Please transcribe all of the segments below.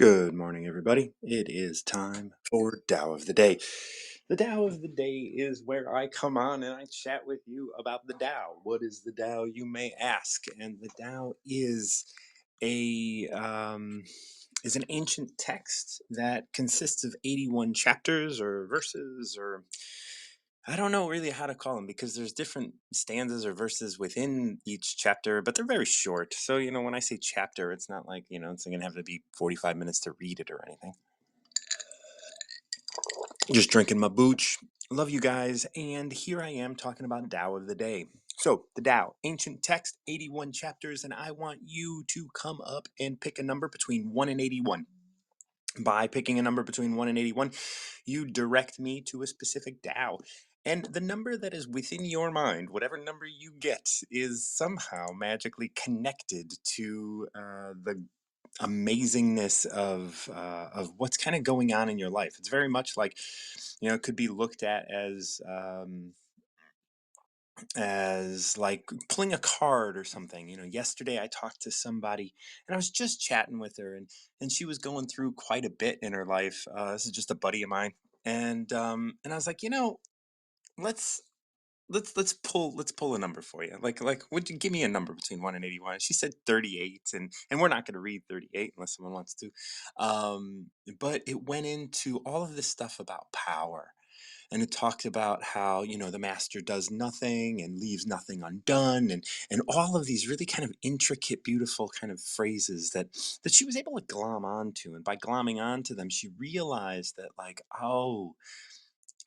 Good morning, everybody. It is time for Tao of the Day. The Tao of the Day is where I come on and I chat with you about the Tao. What is the Tao, you may ask? And the Tao a is an ancient text that consists of 81 chapters or verses, or I don't know really how to call them, because there's different stanzas or verses within each chapter, but they're very short. So, when I say chapter, it's not like, it's going to have to be 45 minutes to read it or anything. Just drinking my booch. Love you guys. And here I am talking about Tao of the Day. So, the Tao, ancient text, 81 chapters, and I want you to come up and pick a number between 1 and 81. By picking a number between 1 and 81, you direct me to a specific Tao. And the number that is within your mind, whatever number you get, is somehow magically connected to the amazingness of what's kind of going on in your life. It's very much like, it could be looked at as like pulling a card or something. Yesterday I talked to somebody and I was just chatting with her, and she was going through quite a bit in her life. This is just a buddy of mine. And I was like, let's let's pull a number for you. Like would you give me a number between 1 and 81? She said 38, and we're not going to read 38 unless someone wants to. But it went into all of this stuff about power, and it talked about how, the master does nothing and leaves nothing undone, and all of these really kind of intricate, beautiful kind of phrases that she was able to glom onto. And by glomming onto them, she realized that, like, oh,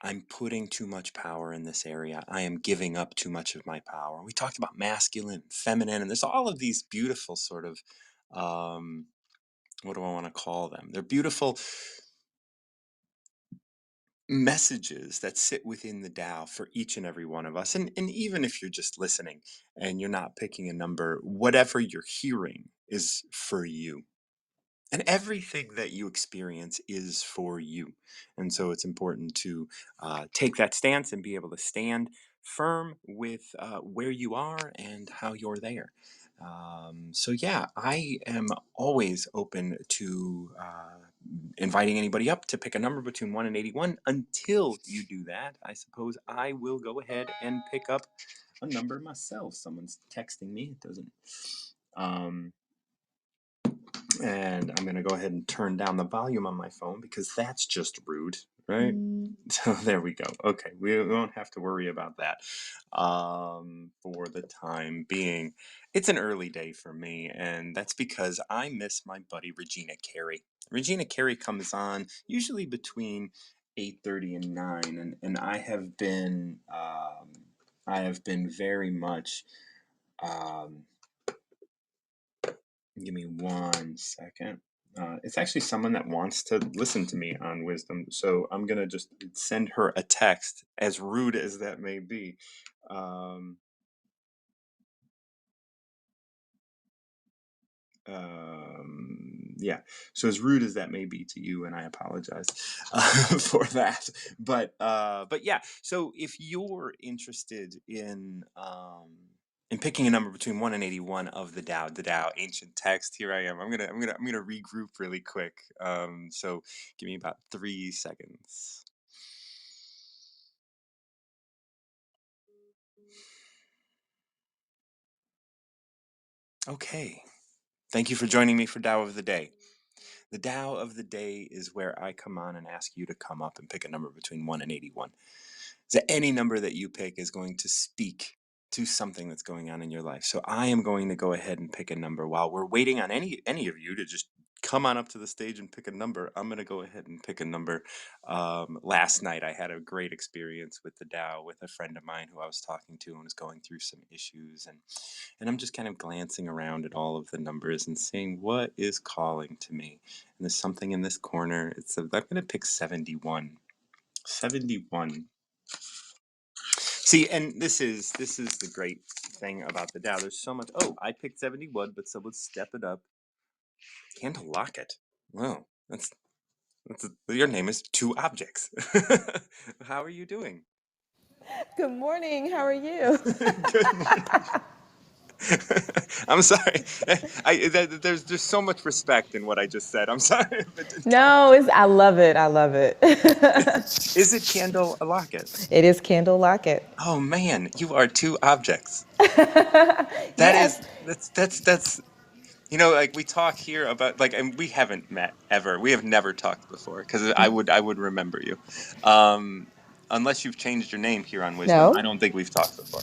I'm putting too much power in this area. I am giving up too much of my power. We talked about masculine and feminine, and there's all of these beautiful sort of, um, what do I want to call them? They're beautiful messages that sit within the Tao for each and every one of us. And even if you're just listening and you're not picking a number, whatever you're hearing is for you. And everything that you experience is for you. And so it's important to take that stance and be able to stand firm with where you are and how you're there. So, yeah, I am always open to inviting anybody up to pick a number between 1 and 81. Until you do that, I suppose I will go ahead and pick up a number myself. Someone's texting me. It doesn't. And I'm going to go ahead and turn down the volume on my phone because that's just rude, right? So there we go. Okay, we won't have to worry about that for the time being. It's an early day for me, and that's because I miss my buddy Regina Carey. Regina Carey comes on usually between 8:30 and 9, and I have been very much. Give me 1 second. It's actually someone that wants to listen to me on Wisdom, so I'm gonna just send her a text, as rude as that may be. Um, yeah, so as rude as that may be to you, and I apologize for that. But yeah, so if you're interested in picking a number between 1 and 81 of the Tao ancient text, here I am. I'm gonna regroup really quick. So give me about 3 seconds. Okay, thank you for joining me for Tao of the Day. The Tao of the Day is where I come on and ask you to come up and pick a number between 1 and 81. So any number that you pick is going to speak to something that's going on in your life. So I am going to go ahead and pick a number. While we're waiting on any of you to just come on up to the stage and pick a number, I'm going to go ahead and pick a number. Last night I had a great experience with the Tao with a friend of mine who I was talking to and was going through some issues, and I'm just kind of glancing around at all of the numbers and seeing what is calling to me. And there's something in this corner. I'm going to pick 71. 71. See, and this is the great thing about the Tao. There's so much. Oh, I picked 71, but someone step it up. Candle Locket. Well, your name is Two Objects. How are you doing? Good morning. How are you? Good morning. I'm sorry. There's so much respect in what I just said. I'm sorry, but No, I love it. I love it. is it candle a locket? It is Candle Locket. Oh man, you are two objects. That Yes. is that's like we talk here about like, and we haven't met ever. We have never talked before because I would remember you, um, unless you've changed your name here on Wisdom. I No. don't think we've talked before.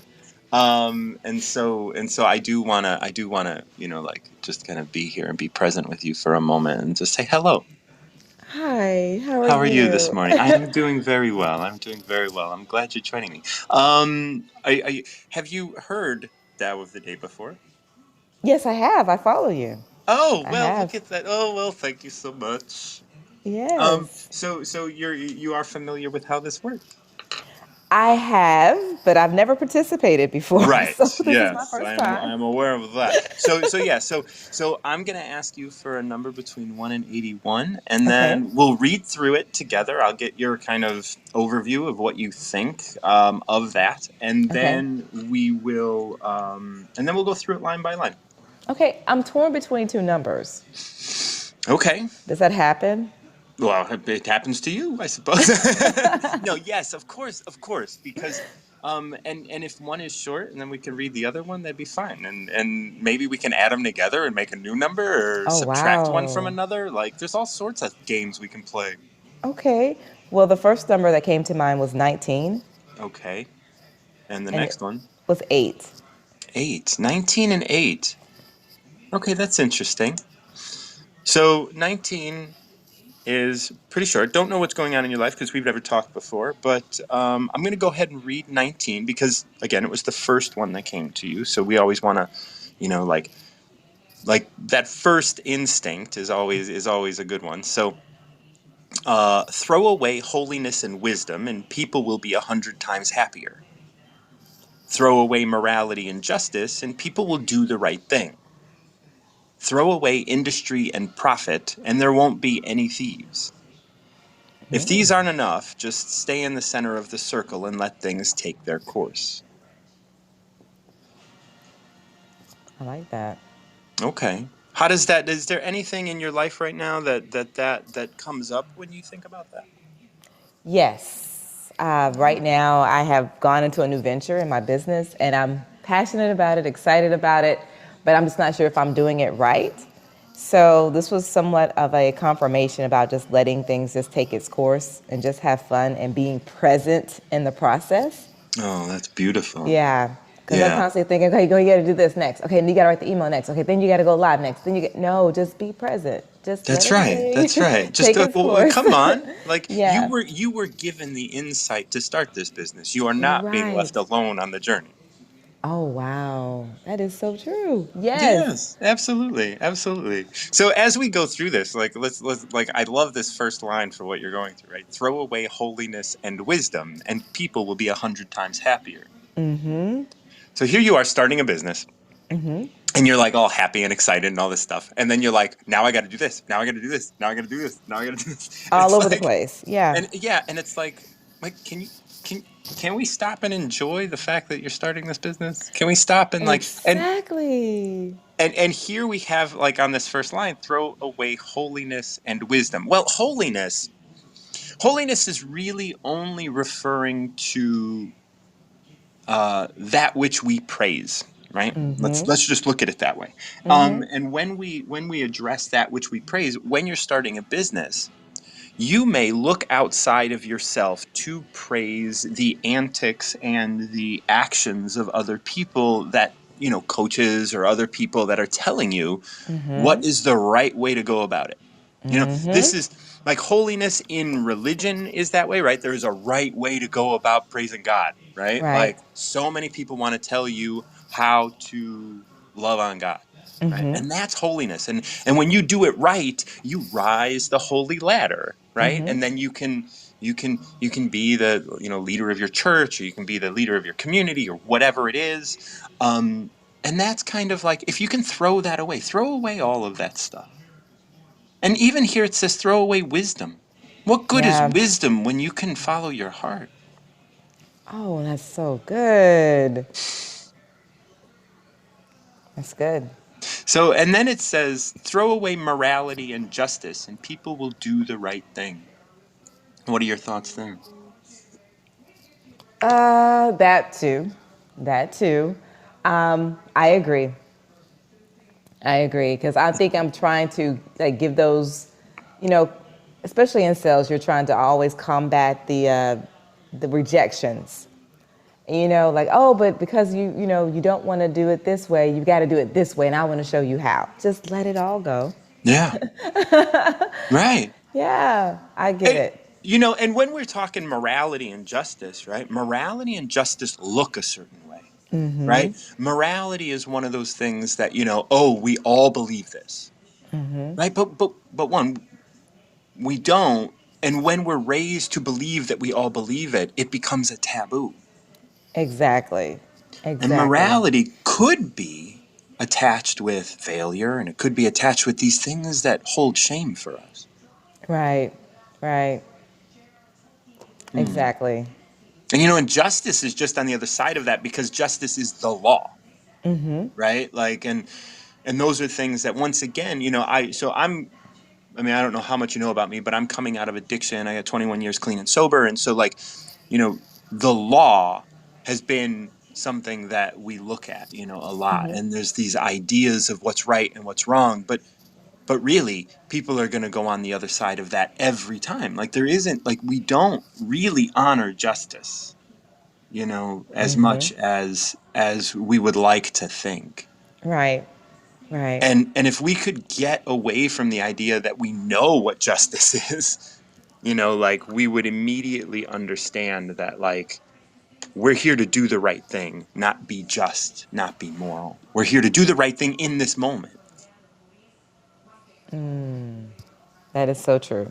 And so I do wanna like just kind of be here and be present with you for a moment and just say hello. Hi, how are How are you this you? morning? I am doing very well. I'm doing very well. I'm glad you're joining me. Have you heard Tao of the Day before? Yes, I have. I follow you. Oh, I well, look have. at that. Oh, well, thank you so much. Yes. So you are familiar with how this works? I have, but I've never participated before. Right. So this is my Yes, first I'm time. I'm aware of that. So yeah, so I'm gonna ask you for a number between 1 and 81, and Okay. then we'll read through it together. I'll get your kind of overview of what you think of that, Okay. and then we'll go through it line by line. Okay. I'm torn between two numbers. Okay. Does that happen? Well, it happens to you, I suppose. No, yes, of course, because and if one is short and then we can read the other one, that'd be fine. And maybe we can add them together and make a new number or Oh, subtract one from wow. another. Like there's all sorts of games we can play. Okay. Well, the first number that came to mind was 19, Okay. And the and it next one, was 8. 8. 19 and 8. Okay, that's interesting. So 19 is pretty short. Don't know what's going on in your life because we've never talked before, but I'm going to go ahead and read 19 because again, it was the first one that came to you. So we always want to, like that first instinct is always a good one. So throw away holiness and wisdom, and people will be 100 times happier. Throw away morality and justice, and people will do the right thing. Throw away industry and profit, and there won't be any thieves. If these aren't enough, just stay in the center of the circle and let things take their course. I like that. Okay. How does that? Is there anything in your life right now that comes up when you think about that? Yes. Right now, I have gone into a new venture in my business, and I'm passionate about it, excited about it, but I'm just not sure if I'm doing it right. So this was somewhat of a confirmation about just letting things just take its course and just have fun and being present in the process. Oh, that's beautiful. Yeah, because I'm Yeah, constantly thinking, okay, you got to do this next. Okay, and you got to write the email next. Okay, then you got to go live next. Then you get no, just be present. Just let that's right. That's everything right. Just take its well, course. come on. Like you Yeah. were you were given the insight to start this business. You are not being Right. left alone on the journey. Oh, wow. That is so true. Yes. Yes, absolutely, absolutely. So as we go through this, like let's like I love this first line for what you're going through, right? Throw away holiness and wisdom, and people will be 100 times happier. So here you are starting a business, and you're like all happy and excited and all this stuff, and then you're like, now I got to do this, now I got to do this, now I got to do this, now I got to do this, and All it's over the like, place. Yeah. and yeah, and it's like, can can we stop and enjoy the fact that you're starting this business? Can we stop and like Exactly. and here we have like on this first line, throw away holiness and wisdom. Well, holiness is really only referring to that which we praise, right? Let's just look at it that way. And when we address that which we praise, when you're starting a business, you may look outside of yourself to praise the antics and the actions of other people, that coaches or other people that are telling you what is the right way to go about it. This is like holiness in religion is that way, right? There's a right way to go about praising God, right? Right. Like so many people want to tell you how to love on God, right? And that's holiness. And when you do it right, you rise the holy ladder, right? And then you can be the leader of your church, or you can be the leader of your community, or whatever it is. And that's kind of like, if you can throw that away, throw away all of that stuff. And even here it says, throw away wisdom. What good is Yeah. wisdom when you can follow your heart? Oh, that's so good. That's good. So, and then it says, throw away morality and justice, and people will do the right thing. What are your thoughts there? That too. That too. I agree. I agree because I think I'm trying to like give those, you know, especially in sales, you're trying to always combat the rejections. You know, like, oh, but because you know you don't want to do it this way, you got to do it this way, and I want to show you how. Just let it all go. Yeah, right. Yeah, I get And, it. and when we're talking morality and justice, right? Morality and justice look a certain way, right? Morality is one of those things that, oh, we all believe this, right? But one, we don't. And when we're raised to believe that we all believe it, it becomes a taboo. Exactly. And Exactly. morality could be attached with failure, and it could be attached with these things that hold shame for us. Right. Right. Hmm. Exactly. And justice is just on the other side of that because justice is the law, right? Like, and those are things that once again, I don't know how much you know about me, but I'm coming out of addiction. I got 21 years clean and sober. And so, like, the law has been something that we look at, a lot. And there's these ideas of what's right and what's wrong. But really, people are going to go on the other side of that every time. Like, there isn't, like, we don't really honor justice, as much as we would like to think. Right. Right. And if we could get away from the idea that we know what justice is, like we would immediately understand that, like, we're here to do the right thing, not be just, not be moral. We're here to do the right thing in this moment. That is so true.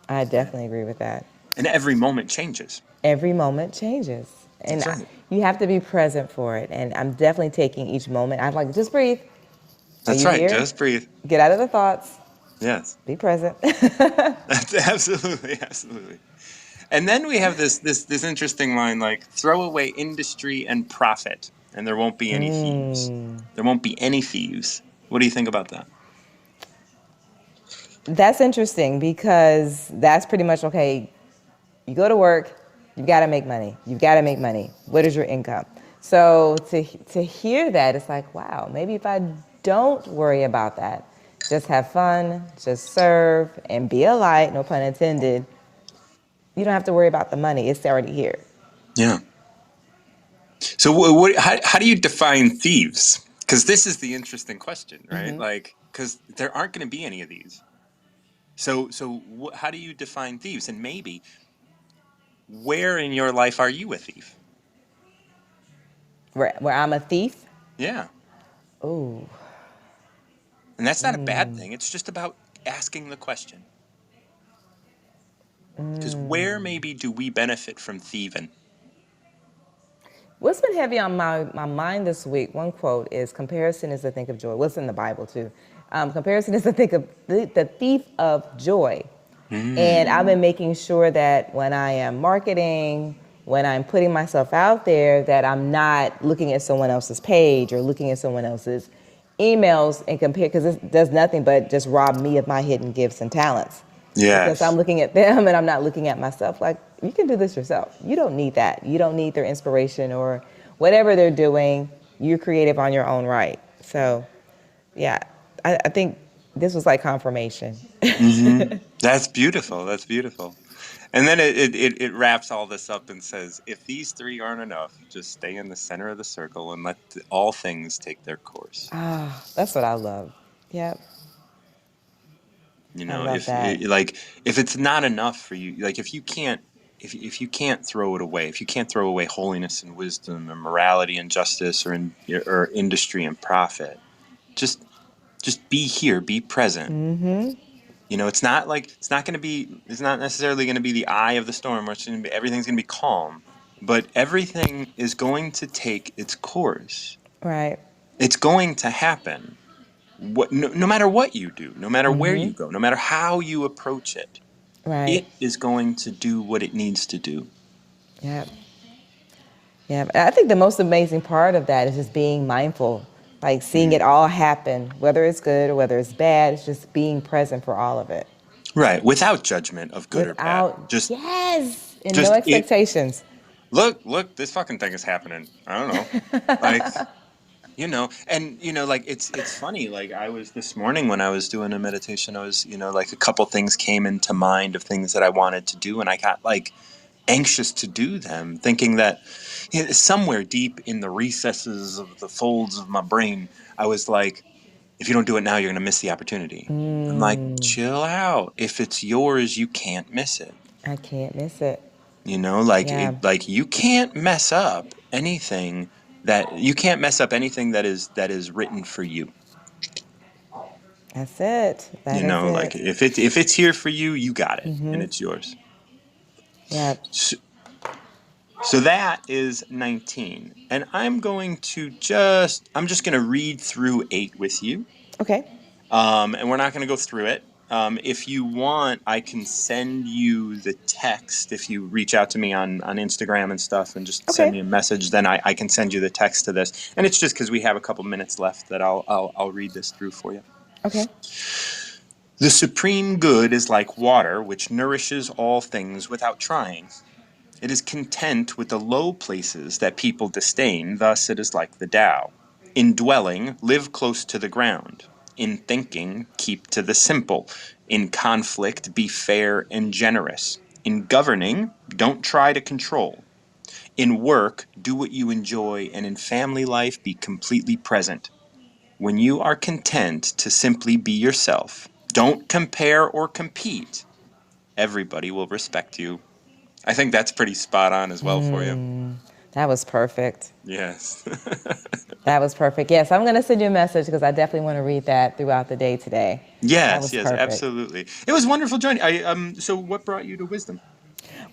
I Yeah. definitely agree with that. And every moment changes. Every moment changes. And That's right. you have to be present for it. And I'm definitely taking each moment. I'm like, just breathe. Are That's you right. here? Just breathe. Get out of the thoughts. Yes. Be present. Absolutely, absolutely. And then we have this interesting line, like, throw away industry and profit, and there won't be any thieves. There won't be any thieves. What do you think about that? That's interesting because that's pretty much okay. You go to work, you got to make money. You've got to make money. What is your income? So to hear that, it's like, wow, maybe if I don't worry about that, just have fun, just serve, and be a light, no pun intended, you don't have to worry about the money. It's already here. Yeah. So how do you define thieves? Because this is the interesting question, right? Like, because there aren't going to be any of these. So how do you define thieves? And maybe where in your life are you a thief? Where I'm a thief. Yeah. Ooh. And that's not a bad thing. It's just about asking the question. Because where maybe do we benefit from thieving? What's been heavy on my mind this week, one quote is comparison is the thief of joy. What's in the Bible too? Comparison is the thief of joy. And Mm, I've been making sure that when I am marketing, when I'm putting myself out there, that I'm not looking at someone else's page or looking at someone else's emails and compare, because it does nothing but just rob me of my hidden gifts and talents. Because I'm yes. looking at them and I'm not looking at myself. Like, you can do this yourself. You don't need that. You don't need their inspiration or whatever they're doing. You're creative on your own right. So, yeah, I think this was like confirmation. That's beautiful. That's beautiful. And then it wraps all this up and says, if these three aren't enough, just stay in the center of the circle and let all things take their course. Ah, that's what I love. Yep, I love If that. like if it's not enough for you, like if you can't throw it away, if you can't throw away holiness and wisdom and morality and justice or industry and profit, just be here, be present. It's not necessarily going to be the eye of the storm where everything's going to be calm, but everything is going to take its course. Right, It's going to happen. No matter what you do, no matter where you go, no matter how you approach it, right. it is going to do what it needs to do. Yep, yep. And I think the most amazing part of that is just being mindful. Like seeing it Mhm. all happen, whether it's good or whether it's bad, it's just being present for all of it. Right, without judgment of good or bad. Without, yes, and no Just it. expectations. Look, this fucking thing is happening. I don't know, like, and like it's funny. Like I was this morning when I was doing a meditation, I was, like a couple things came into mind of things that I wanted to do, and I got like anxious to do them, thinking that somewhere deep in the recesses of the folds of my brain, I was like, if you don't do it now, you're going to miss the opportunity. I'm like, chill out. If it's yours, you can't miss it. I can't miss it. Like Yeah, you can't mess up anything that is written for you. that's it. That is Like it. if it's here for you, you got it and it's yours. Yeah. So, so that is 19. And I'm just going to read through 8 with you. Okay. And we're not going to go through it. If you want, I can send you the text. If you reach out to me on Instagram and stuff and just send Okay. me a message, then I can send you the text to this. And it's just because we have a couple minutes left that I'll read this through for you. Okay. The supreme good is like water, which nourishes all things without trying. It is content with the low places that people disdain, thus it is like the Tao. In dwelling, live close to the ground. In thinking, keep to the simple. In conflict, be fair and generous. In governing, don't try to control. In work, do what you enjoy, and in family life, be completely present. When you are content to simply be yourself, don't compare or compete, everybody will respect you. I think that's pretty spot on as well for you. That was perfect. Yes. That was perfect. Yes, I'm going to send you a message because I definitely want to read that throughout the day today. That Yes, was yes, perfect. absolutely. It was wonderful joining. So what brought you to wisdom?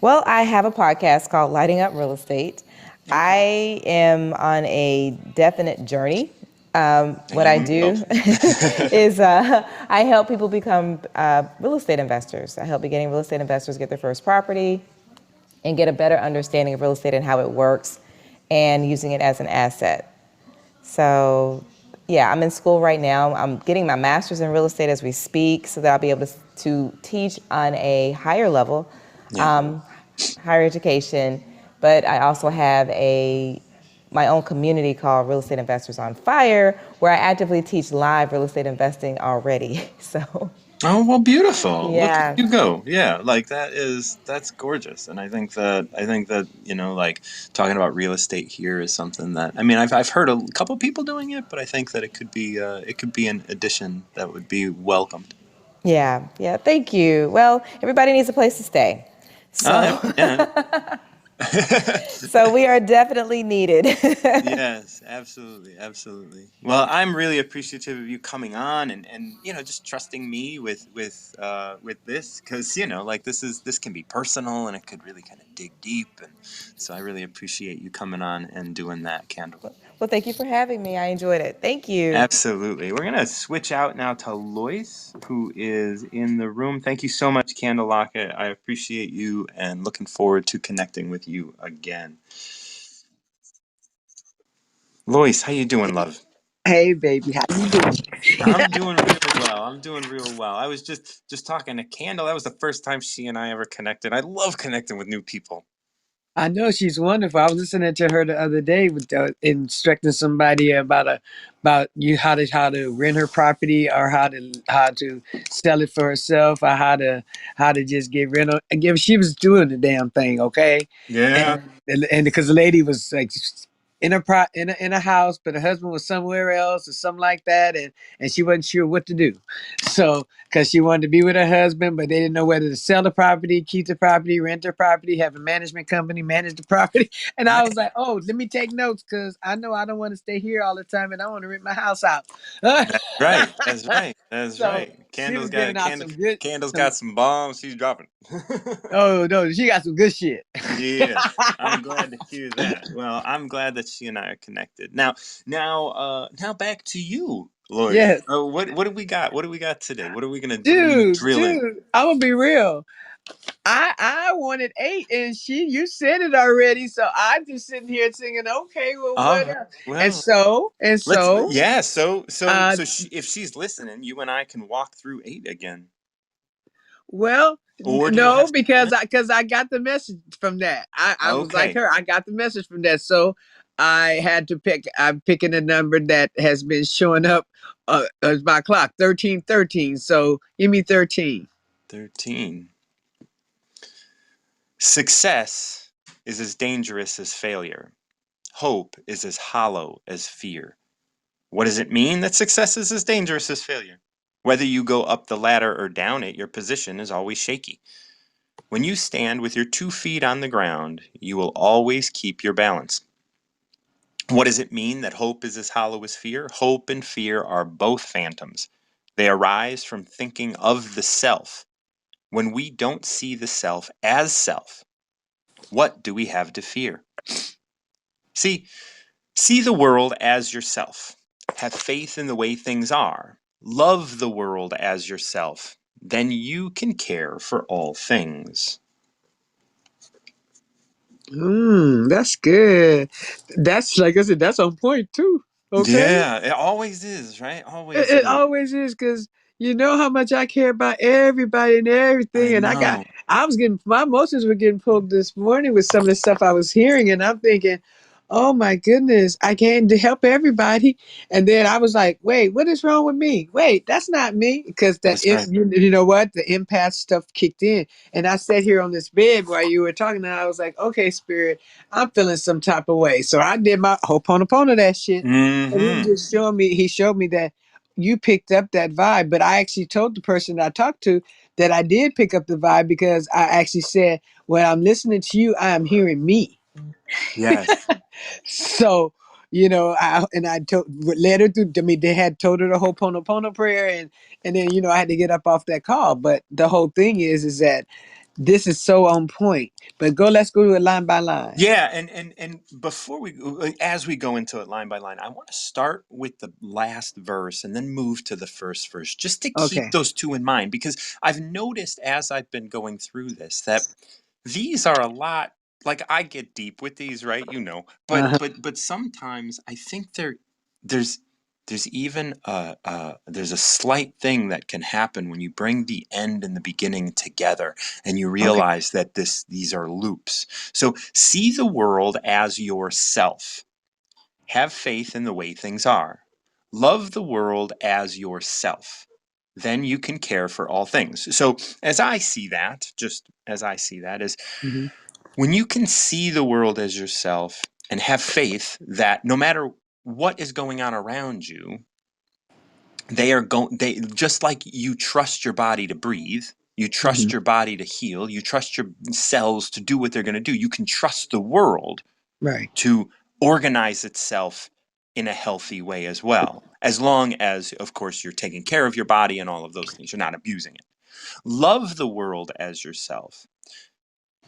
Well, I have a podcast called Lighting Up Real Estate. Okay. I am on a definite journey. What I Well. do is I help people become real estate investors. I help beginning real estate investors get their first property and get a better understanding of real estate and how it works and using it as an asset. So, yeah, I'm in school right now. I'm getting my master's in real estate as we speak so that I'll be able to teach on a higher level, Yeah. um, higher education. But I also have my own community called Real Estate Investors on Fire, where I actively teach live real estate investing already. So, Oh, well, beautiful. Look at yeah, you go. Yeah, like that's gorgeous. And I think that, like talking about real estate here is something that, I mean, I've heard a couple people doing it, but I think that it could be an addition that would be welcomed. yeah, yeah. Thank you. Well, everybody needs a place to stay. Yeah, So, yeah. so we are definitely needed. Yes, absolutely, absolutely. Well, I'm really appreciative of you coming on and just trusting me with this because like this can be personal and it could really kind of dig deep, and so I really appreciate you coming on and doing that, Candle. Well, thank you for having me. I enjoyed it. Thank you. Absolutely. We're gonna switch out now to Lois, who is in the room. Thank you so much, Candle Lockett. I appreciate you and looking forward to connecting with you again. Lois, how you doing, love? Hey, baby, how you doing? I'm doing real well. I'm doing real well. I was just talking to Candle. That was the first time she and I ever connected. I love connecting with new people. I know she's wonderful. I was listening to her the other day with instructing somebody about you how to rent her property or how to sell it for herself or how to just get rental and give. She was doing the damn thing, okay, Yeah. and because the lady was like in a house, but her husband was somewhere else or something like that, and she wasn't sure what to do. So because she wanted to be with her husband, but they didn't know whether to sell the property, keep the property, rent the property, have a management company manage the property. And I Right. was like, oh, let me take notes because I know I don't want to stay here all the time and I want to rent my house out. That's right. That's right. That's So right. she Candle's was got giving out candle. some good, Candle's some, got some bombs. She's dropping. oh no, she got some good shit. Yeah. I'm glad to hear that. Well, I'm glad that she and I are connected. Now back to you, Lois. Yes. What do we got? What do we got today? What are we gonna Dude, drill in? I'm gonna be real. I wanted 8, and you said it already, so I'm just sitting here singing. Okay, well, All what right. else? And Well, so and let's. so, Yeah. uh, If she's listening, you and I can walk through 8 again. well, Or do you no, have because something I got the message from that. I else? was like Okay. her. I got the message from that, so I had to pick. I'm picking a number that has been showing up as my clock 1313. So give me 13. 13. Success is as dangerous as failure. Hope is as hollow as fear. What does it mean that success is as dangerous as failure? Whether you go up the ladder or down it, your position is always shaky. When you stand with your 2 feet on the ground, you will always keep your balance. What does it mean that hope is as hollow as fear? Hope and fear are both phantoms. They arise from thinking of the self. When we don't see the self as self, what do we have to fear? See, see the world as yourself. Have faith in the way things are. Love the world as yourself. Then you can care for all things. That's good. That's like I said. That's on point too. Okay. Yeah, it always is, right? It, Always it is. always is because you know how much I care about everybody and I everything. And know. I was getting, my emotions were getting pulled this morning with some of the stuff I was hearing. And I'm thinking, oh my goodness, I came to help everybody. And then I was like, wait, what is wrong with me? Wait, that's not me. Because That's right. you know what? The empath stuff kicked in. And I sat here on this bed while you were talking. And I was like, okay, spirit, I'm feeling some type of way. So I did my ho'oponopono that shit. And Mm-hmm. he showed me that you picked up that vibe. But I actually told the person I talked to that I did pick up the vibe because I actually said, when I'm listening to you, I am hearing me. Yes. So, I told led her through. I mean, they had told her the whole Pono prayer, and then I had to get up off that call. But the whole thing is that this is so on point. But let's go to it line by line. Yeah, and before as we go into it line by line, I want to start with the last verse and then move to the first verse, just to keep Okay. those two in mind, because I've noticed as I've been going through this that these are a lot, like I get deep with these, right? But Uh-huh. sometimes I think there's there's even there's a slight thing that can happen when you bring the end and the beginning together and you Okay. realize that these are loops. So see the world as yourself. Have faith in the way things are. Love the world as yourself. Then you can care for all things. So as I see that, just as I see that, is Hmm. when you can see the world as yourself and have faith that no matter what is going on around you, they just like you trust your body to breathe, you Hmm. trust your body to heal, you trust your cells to do what they're going to do, you can trust the world Right. to organize itself in a healthy way as well, as long as of course you're taking care of your body and all of those things, you're not abusing it. Love the world as yourself,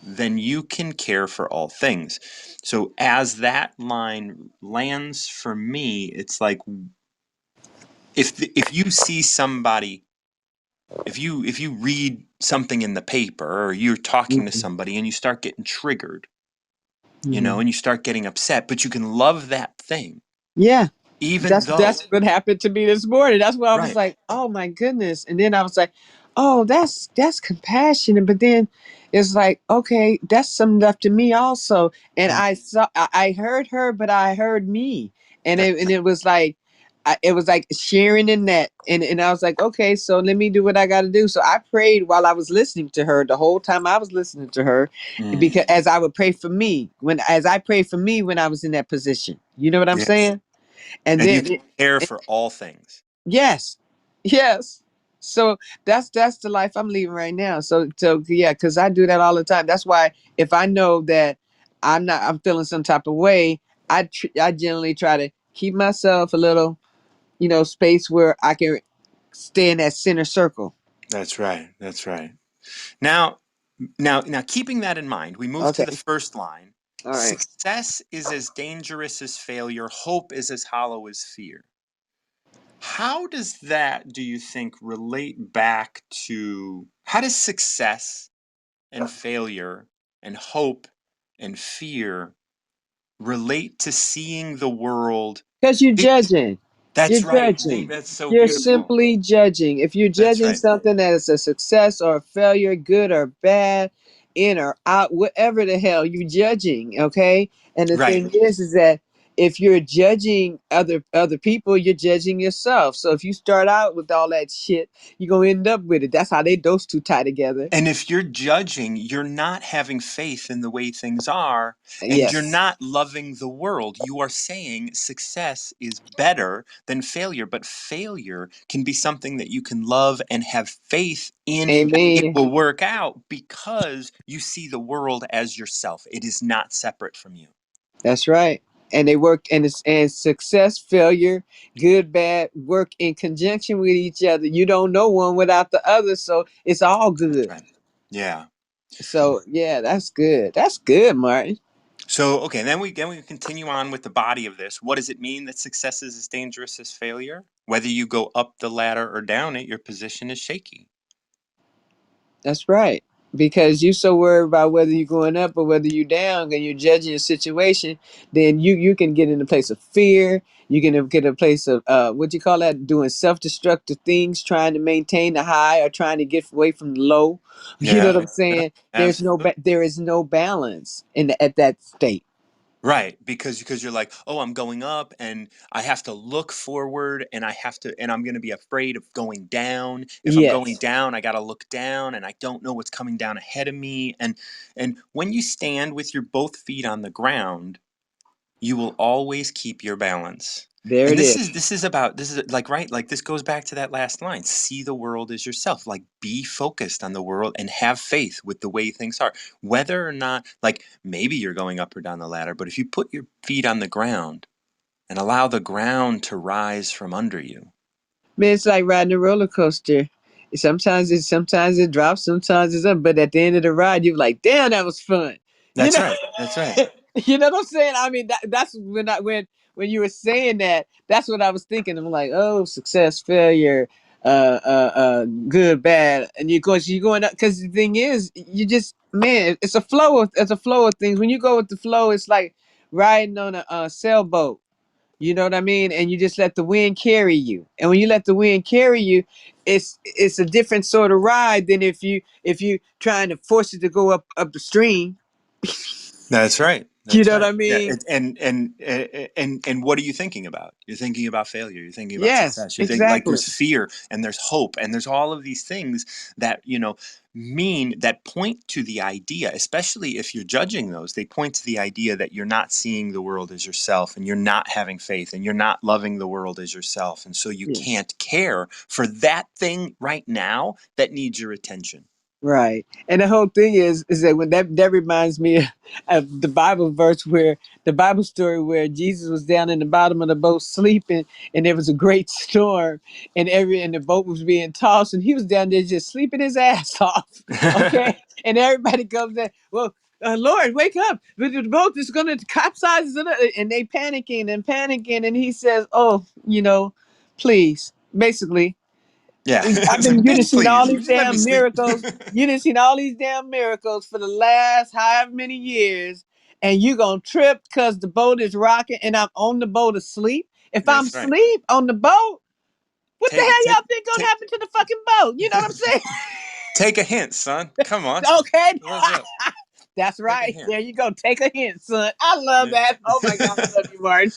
then you can care for all things. So as that line lands for me, it's like if you see somebody, if you read something in the paper or you're talking to Hmm. somebody and you start getting triggered, Hmm. and you start getting upset, but you can love that thing Yeah. even That's though, what happened to me this morning. That's why I was right. like, "Oh my goodness!" And then I was like, "Oh, that's compassionate." But then it's like, "Okay, that's some stuff to me also." And Mm, I heard her, but I heard me, and that, it was like, it was like sharing in that, and I was like, "Okay, so let me do what I got to do." So I prayed while I was listening to her the whole time I was listening to her, because mm, as I would pray for me as I prayed for me when I was in that position. You know what I'm yes, saying? And and you then can care for all things. yes, yes. So that's the life I'm leaving right now. So yeah, because I do that all the time. That's why if I know that I'm feeling some type of way, I generally try to keep myself a little, space where I can stay in that center circle. That's right, that's right. Now keeping that in mind, we move to Okay. the first line. All right. Success is as dangerous as failure, hope is as hollow as fear. How does that, do you think, relate back to how does success and failure and hope and fear relate to seeing the world. Because you're Be- judging. You're that's right, Nate. judging. That's so You're beautiful. simply judging. If you're That's judging right. something that is a success or a failure, good or bad, in or out, whatever the hell you're judging, okay? And the Right. thing is that if you're judging other people, you're judging yourself. So if you start out with all that shit, you're gonna end up with it. That's how those two tie together. And if you're judging, you're not having faith in the way things are, and you're Yes. not loving the world. You are saying success is better than failure, but failure can be something that you can love and have faith in. It Amen. will work out because you see the world as yourself. It is not separate from you. That's right. And they work and success, failure, good, bad work in conjunction with each other. You don't know one without the other, so it's all That's good. right. Yeah. So yeah, that's good. That's good, Martin. So okay, then we continue on with the body of this. What does it mean that success is as dangerous as failure? Whether you go up the ladder or down it, your position is shaky. That's right. Because you so worried about whether you're going up or whether you're down and you're judging your situation, then you can get in a place of fear. You can get a place of what you call that, doing self-destructive things, trying to maintain the high or trying to get away from the low. You know what Yeah, I'm yeah, saying? absolutely. There is no balance at that state. Right, because you're like, oh, I'm going up, and I have to look forward, and I'm going to be afraid of going down. If I'm going Yes, down, I got to look down, and I don't know what's coming down ahead of me. And when you stand with your both feet on the ground, you will always keep your balance. there And it this is. is this is about this is like right like this goes back to that last line, see the world as yourself, like be focused on the world and have faith with the way things are, whether or not, like, maybe you're going up or down the ladder, but if you put your feet on the ground and allow the ground to rise from under you. Man, it's like riding a roller coaster. Sometimes it drops, sometimes it's up. But at the end of the ride, you're like, "Damn, that was fun." You That's know, right, that's right. you know what I'm saying? I mean, that's when you were saying that, that's what I was thinking. I'm like, "Oh, success, failure, good, bad," and you're going up because the thing is, you just man, it's a flow of things. When you go with the flow, it's like riding on a sailboat. You know what I mean? And you just let the wind carry you. And when you let the wind carry you, it's a different sort of ride than if you trying to force it to go up the stream. That's right. You That's know what right. I Yeah. mean? And what are you thinking about? You're thinking about failure. You're thinking about Yes, success. You're thinking, like, exactly. there's fear and there's hope and there's all of these things that that point to the idea. Especially if you're judging those, they point to the idea that you're not seeing the world as yourself, and you're not having faith, and you're not loving the world as yourself, and so you Yes. can't care for that thing right now that needs your attention. Right. And the whole thing is that when that reminds me of the Bible verse where the Bible story where Jesus was down in the bottom of the boat sleeping and there was a great storm and the boat was being tossed and he was down there just sleeping his ass off. Okay? And everybody comes in, well, Lord, wake up. The boat is going to capsize. And they panicking. And he says, oh, please, basically, Yeah. I It's mean, like, you done bitch, seen please, all you these just let me damn sleep. miracles. You done seen all these damn miracles for the last however many years, and you gonna trip because the boat is rocking and I'm on the boat asleep. If I'm That's right. asleep on the boat, what the Take hell take y'all think gonna take happen to the fucking boat? You know what I'm saying? take a hint, son. Come on. Okay, What's up? that's Take a right. hint. There you go. Take a hint, son. I love Yeah. that. Oh my God, I love you, Martin.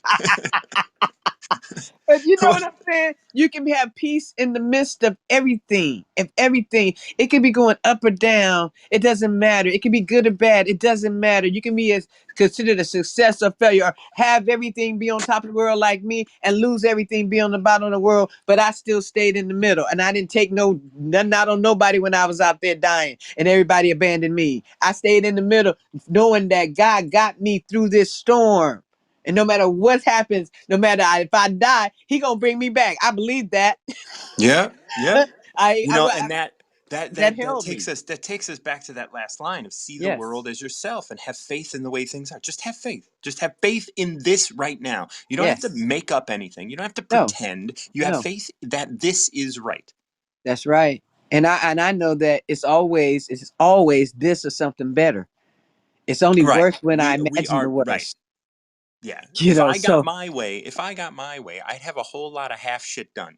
But you know Well, what I'm saying? You can have peace in the midst of everything. If everything, it can be going up or down. It doesn't matter. It can be good or bad. It doesn't matter. You can be considered a success or failure, or have everything be on top of the world like me, and lose everything be on the bottom of the world. But I still stayed in the middle, and I didn't take nothing out on nobody when I was out there dying, and everybody abandoned me. I stayed in the middle, knowing that God got me through this storm. And no matter what happens, no matter if I die, he gonna bring me back. I believe that. yeah, yeah. I And that held me. that takes us back to that last line of see the Yes. world as yourself and have faith in the way things are. Just have faith. Just have faith in this right now. You don't have to Yes. make up anything. You don't have to No. pretend. You have No. faith that this is right. That's right. And I know that it's always this or something better. It's only Right. worse when I We imagine the are right. worst. Yeah. You know, so If I got my way, I'd have a whole lot of half shit done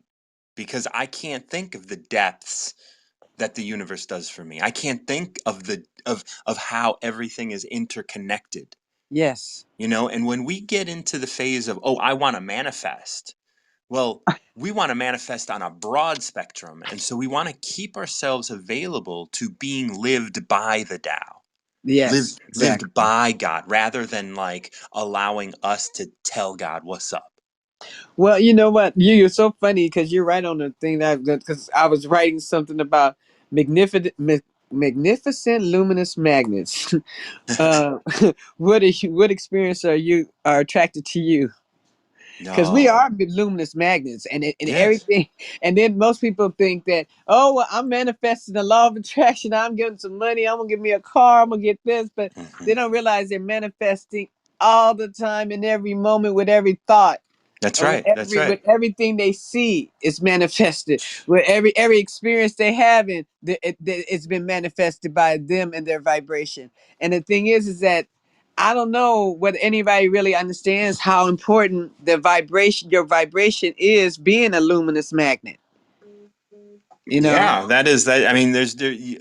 because I can't think of the depths that the universe does for me. I can't think of of how everything is interconnected, yes, you know? And when we get into the phase of, "Oh, I want to manifest." Well, we want to manifest on a broad spectrum, and so we want to keep ourselves available to being lived by the Tao, yes, lived exactly. by God, rather than like allowing us to tell God what's up. Well, you know what? You're so funny because you're right on the thing that because I was writing something about magnificent luminous magnets. uh, what experience are attracted to you? Because we No. are luminous magnets, and Yes. everything. And then most people think that, oh, well, I'm manifesting the law of attraction. I'm getting some money. I'm gonna get me a car. I'm gonna get this, but they Hmm. don't realize they're manifesting all the time in every moment with every thought. That's And right. That's with right. everything they see, it's manifested. With every experience they have, it's been manifested by them and their vibration. And the thing is that I don't know whether anybody really understands how important your vibration is being a luminous magnet. You know, Yeah, that is that. I mean,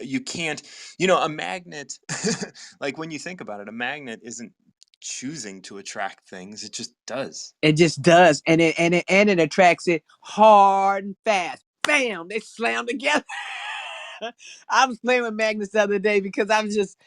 you can't, a magnet, like when you think about it, a magnet isn't choosing to attract things, it just does. it just does, and it attracts it hard and fast. Bam! They slam together. I was playing with magnets the other day because I was just,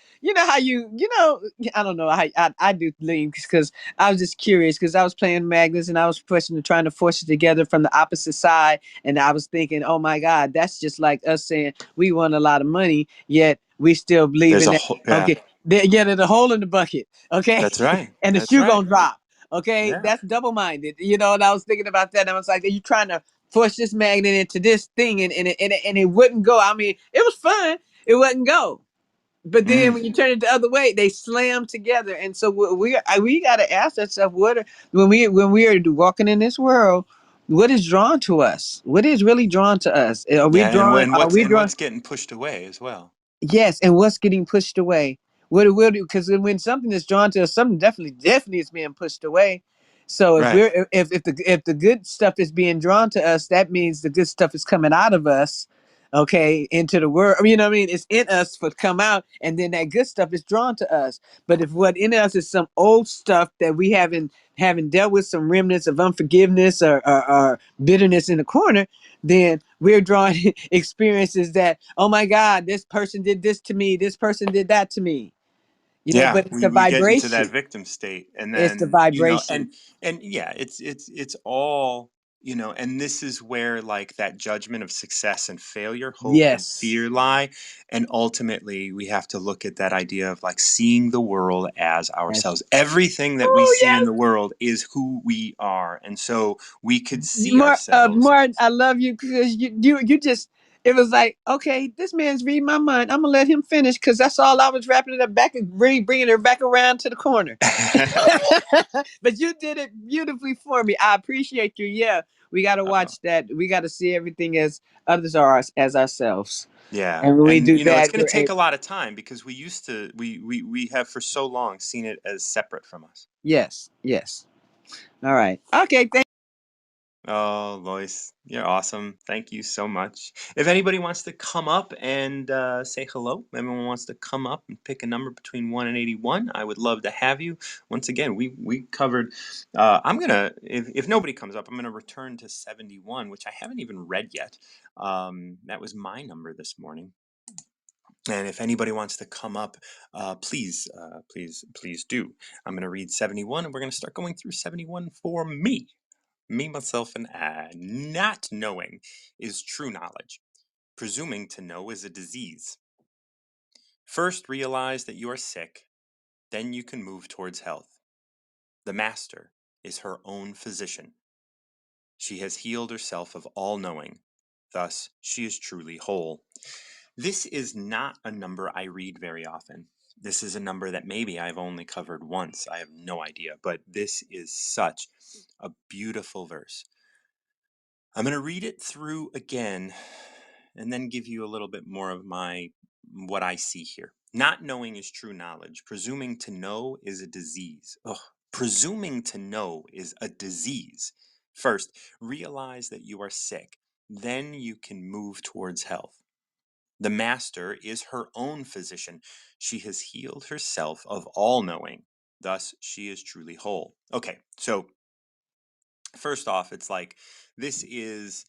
how I don't know how I do things because I was just curious because I was playing magnets and I was trying to force it together from the opposite side, and I was thinking, oh my God, that's just like us saying we won a lot of money, yet we still believe There's in a that. whole, yeah, Okay, there's a hole in the bucket. Okay, that's right. and the That's shoe right. gonna drop. Okay, Yeah. that's double minded. And I was thinking about that. And I was like, are you trying to push this magnet into this thing and it wouldn't go. I mean, it was fun. It wouldn't go. But then Mm. when you turn it the other way, they slam together. And so we got to ask ourselves, when we are walking in this world, what is drawn to us? What is really drawn to us? Are we Yeah, and drawn? when Are we drawn? what's getting pushed away as well. Yes, and what's getting pushed away? What it will do, because when something is drawn to us, something definitely is being pushed away. So if Right. we're if the good stuff is being drawn to us, that means the good stuff is coming out of us, okay, into the world. You know what I mean? It's in us for come out, and then that good stuff is drawn to us. But if what in us is some old stuff that we haven't dealt with, some remnants of unforgiveness or bitterness in the corner, then we're drawing experiences that, oh my God, this person did this to me, this person did that to me. Yeah, But it's the we get into that vibration. victim state, and It's the then vibration. and yeah, it's all, and this is where like that judgment of success and failure, hope and Yes. fear lie, and ultimately we have to look at that idea of like seeing the world as Yes. ourselves. Everything that we Oh see in yes. the world is who we are, and so we could see ourselves. Martin, I love you because you just, it was like, okay, this man's reading my mind. I'm gonna let him finish because that's all I was wrapping it up back and bringing her back around to the corner. But you did it beautifully for me. I appreciate you. Yeah, we got to Uh, watch that. We got to see everything as others are as ourselves. yeah, And when we and do it's that, going to take a lot of time because we used to we have for so long seen it as separate from us. yes, yes. All right. Okay. Oh, Lois, you're awesome. Thank you so much. If anybody wants to come up and say hello, everyone wants to come up and pick a number between 1 and 81, I would love to have you. Once again, we covered, I'm going to, if nobody comes up, I'm going to return to 71, which I haven't even read yet. That was my number this morning. And if anybody wants to come up, please do. I'm going to read 71 and we're going to start going through 71 for me. Me, myself, and I. Not knowing is true knowledge. Presuming to know is a disease. First, realize that you are sick, then you can move towards health. The master is her own physician. She has healed herself of all knowing. Thus, she is truly whole. This is not a number I read very often. This is a number that maybe I've only covered once. I have no idea, but this is such a beautiful verse. I'm going to read it through again and then give you a little bit more of my what I see here. Not knowing is true knowledge. Presuming to know is a disease. Ugh. Presuming to know is a disease. First, realize that you are sick. Then you can move towards health. The master is her own physician. She has healed herself of all knowing. Thus, she is truly whole. Okay, so first off, it's like this is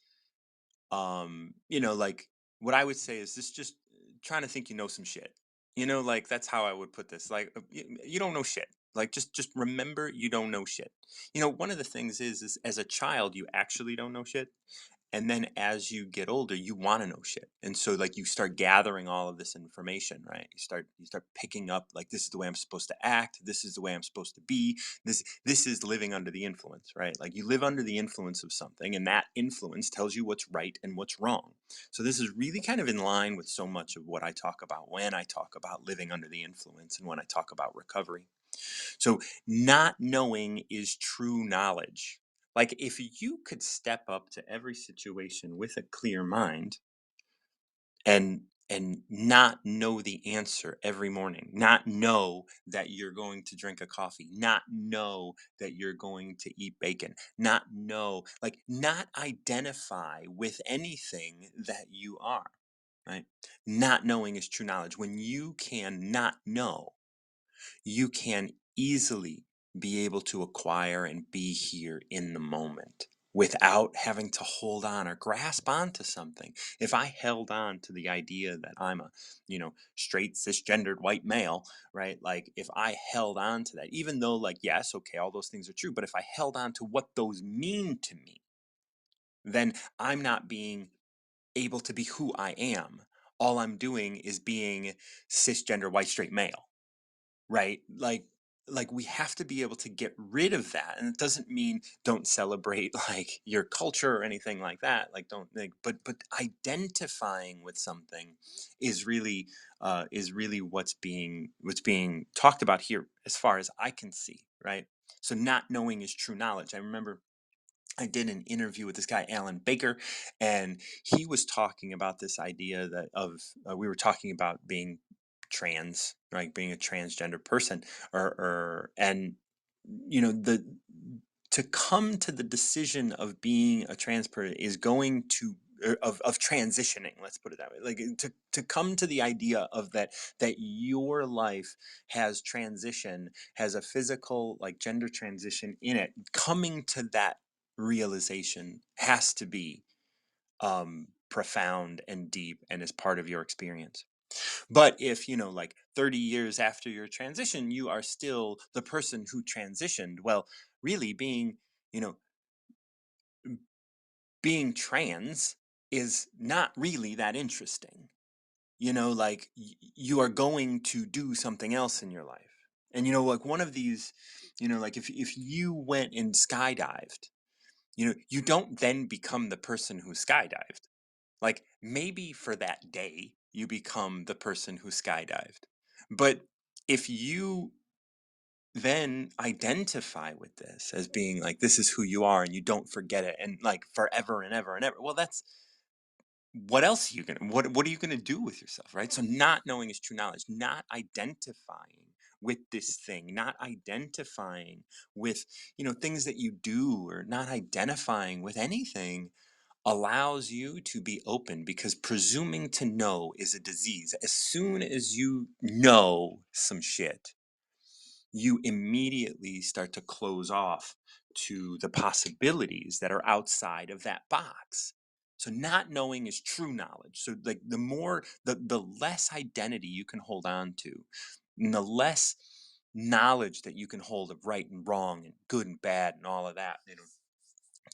like what I would say is this just trying to think you know some shit. Like that's how I would put this. Like you don't know shit. Like just remember you don't know shit. One of the things is as a child you actually don't know shit, and then as you get older you want to know shit, and so like you start gathering all of this information, right? You start picking up, like, this is the way I'm supposed to act, this is the way I'm supposed to be. This is living under the influence, right? Like you live under the influence of something, and that influence tells you what's right and what's wrong. So this is really kind of in line with so much of what I talk about when I talk about living under the influence and when I talk about recovery. So, not knowing is true knowledge. Like, if you could step up to every situation with a clear mind and not know the answer every morning, not know that you're going to drink a coffee, not know that you're going to eat bacon, not know, like, not identify with anything that you are, right? Not knowing is true knowledge. When you can not know, you can easily be able to acquire and be here in the moment without having to hold on or grasp onto something. If I held on to the idea that I'm a, straight cisgendered white male, right? Like if I held on to that, even though, like, yes, okay, all those things are true, but if I held on to what those mean to me, then I'm not being able to be who I am. All I'm doing is being cisgender white straight male, right? Like we have to be able to get rid of that, and it doesn't mean don't celebrate like your culture or anything like that. Like don't like, but identifying with something is really what's being talked about here, as far as I can see, right? So not knowing is true knowledge. I remember I did an interview with this guy, Alan Baker, and he was talking about this idea that we were talking about being trans, right? Being a transgender person, and the to come to the decision of being a trans person is going to of transitioning, let's put it that way, like to come to the idea of that your life has transition, has a physical, like, gender transition in it. Coming to that realization has to be profound and deep and is part of your experience. But if, like 30 years after your transition, you are still the person who transitioned, well, really you know, being trans is not really that interesting. Like you are going to do something else in your life. And, like one of these, like if you went and skydived, you don't then become the person who skydived. Like maybe for that day, you become the person who skydived. But if you then identify with this as being like, this is who you are, and you don't forget it, and like forever and ever and ever, well, that's what else are you gonna what are you gonna do with yourself, right? So not knowing is true knowledge. Not identifying with this thing, not identifying with things that you do, or not identifying with anything, allows you to be open, because presuming to know is a disease. As soon as you know some shit, you immediately start to close off to the possibilities that are outside of that box. So not knowing is true knowledge. So like the less identity you can hold on to, and the less knowledge that you can hold of right and wrong and good and bad and all of that.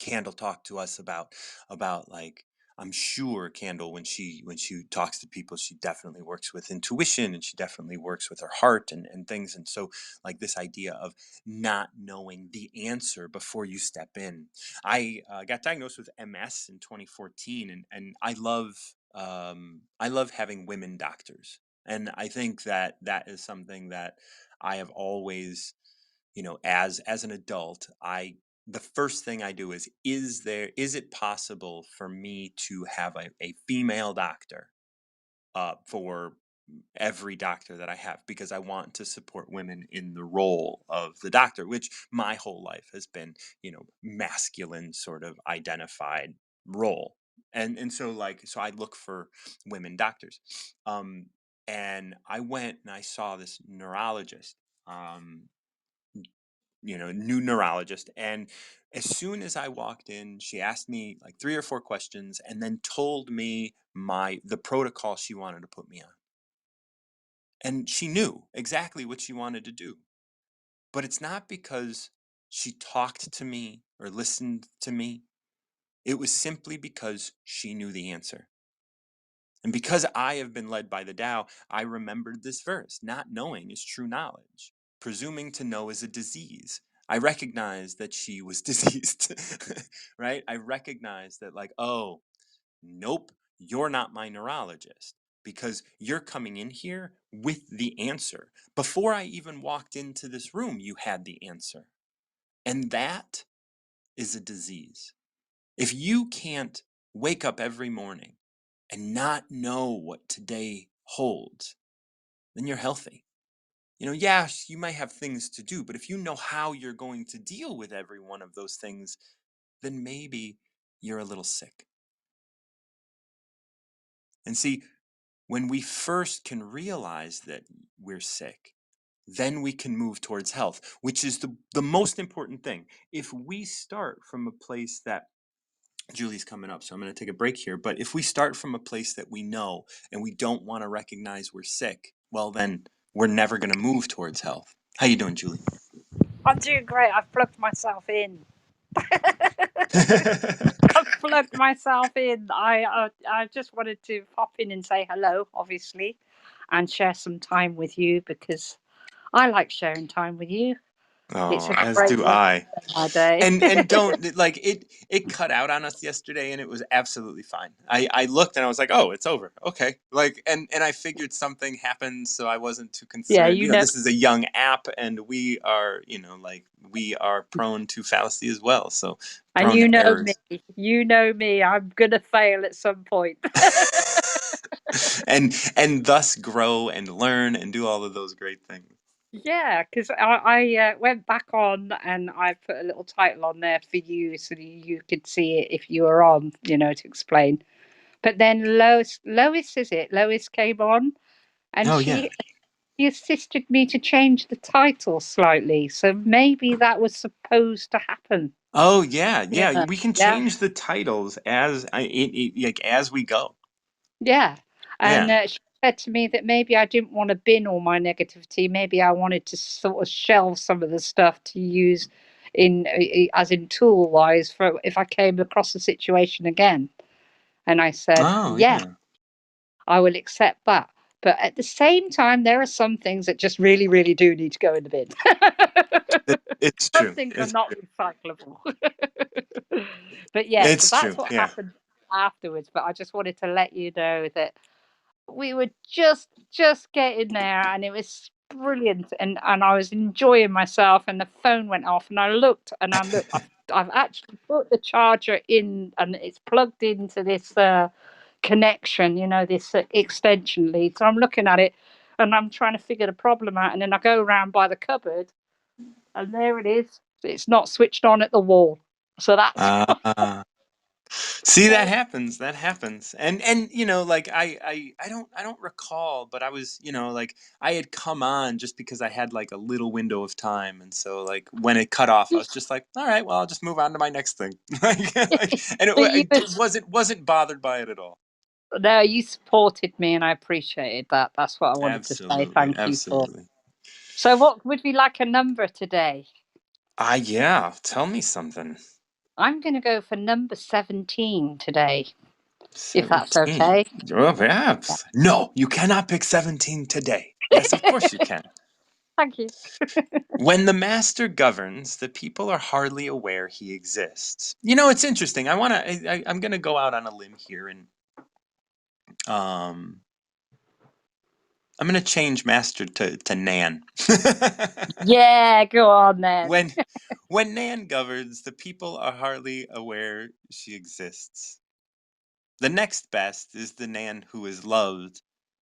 Candle talked to us about like, I'm sure Candle, when she talks to people, she definitely works with intuition, and she definitely works with her heart and things. And so like this idea of not knowing the answer before you step in. I got diagnosed with MS in 2014, and I love having women doctors, and I think that is something that I have always, as an adult, I the first thing I do is it possible for me to have a female doctor for every doctor that I have, because I want to support women in the role of the doctor, which my whole life has been, masculine sort of identified role. And so so I look for women doctors. Um and I went and I saw this neurologist, um new neurologist. And as soon as I walked in, she asked me like three or four questions and then told me the protocol she wanted to put me on. And she knew exactly what she wanted to do. But it's not because she talked to me or listened to me. It was simply because she knew the answer. And because I have been led by the Tao, I remembered this verse: not knowing is true knowledge. Presuming to know is a disease. I recognized that she was diseased, right? I recognized that, like, oh, nope, you're not my neurologist, because you're coming in here with the answer. Before I even walked into this room, you had the answer. And that is a disease. If you can't wake up every morning and not know what today holds, then you're healthy. Yes, you might have things to do, but if you know how you're going to deal with every one of those things, then maybe you're a little sick. And see, when we first can realize that we're sick, then we can move towards health, which is the most important thing. If we start from a place that, Julie's coming up, so I'm going to take a break here. But if we start from a place that we know and we don't want to recognize we're sick, well, then we're never going to move towards health. How you doing, Julie? I'm doing great. I've plugged myself in. I've plugged myself in. I just wanted to pop in and say hello, obviously, and share some time with you because I like sharing time with you. It's Oh, a as great do way to I. spend my day. And don't, like, it cut out on us yesterday and it was absolutely fine. I looked and I was like, "Oh, it's over." Okay. Like, and I figured something happened, so I wasn't too Yeah, concerned. This is a young app and we are, like, we are prone to fallacy as well. So and prone to me. errors. You know me. I'm gonna fail at some point. And thus grow and learn and do all of those great things. Yeah, because I went back on and I put a little title on there for you so that you could see it if you were on, to explain. But then Lois is it? Lois came on and Oh yeah. she assisted me to change the title slightly. So maybe that was supposed to happen. Oh yeah, yeah. Yeah, We can yeah, change the titles like as we go. yeah. And Yeah. she said to me that maybe I didn't want to bin all my negativity. Maybe I wanted to sort of shelve some of the stuff to use as in tool wise for if I came across a situation again. And I said, Oh yeah, yeah. I will accept that. But at the same time, there are some things that just really, really do need to go in the bin. It's Some true. things are It's not true. recyclable. But yeah, so It's that's true. what Yeah. happened afterwards. But I just wanted to let you know that we were just getting there and it was brilliant and I was enjoying myself and the phone went off and I looked I've actually put the charger in and it's plugged into this connection, this extension lead. So I'm looking at it and I'm trying to figure the problem out. And then I go around by the cupboard and there it is. It's not switched on at the wall. So that's Uh, See, that so happens. That happens. And like I don't recall, but I was, like I had come on just because I had like a little window of time, and so like when it cut off, I was just like, all right, well, I'll just move on to my next thing. And so you it wasn't bothered by it at all. no, you supported me and I appreciated that. That's what I wanted to say. Absolutely, Thank you for. absolutely. So, what would we like a number today? Yeah. Tell me something. I'm going to go for number 17 today, if that's 17. okay. Oh, yeah. Yeah. No, you cannot pick 17 today. Yes, of course you can. Thank you. When the master governs, the people are hardly aware he exists. It's interesting. I'm going to go out on a limb here and um I'm going to change master to Nan. Yeah, go on then. when when Nan governs, the people are hardly aware she exists. The next best is the Nan who is loved.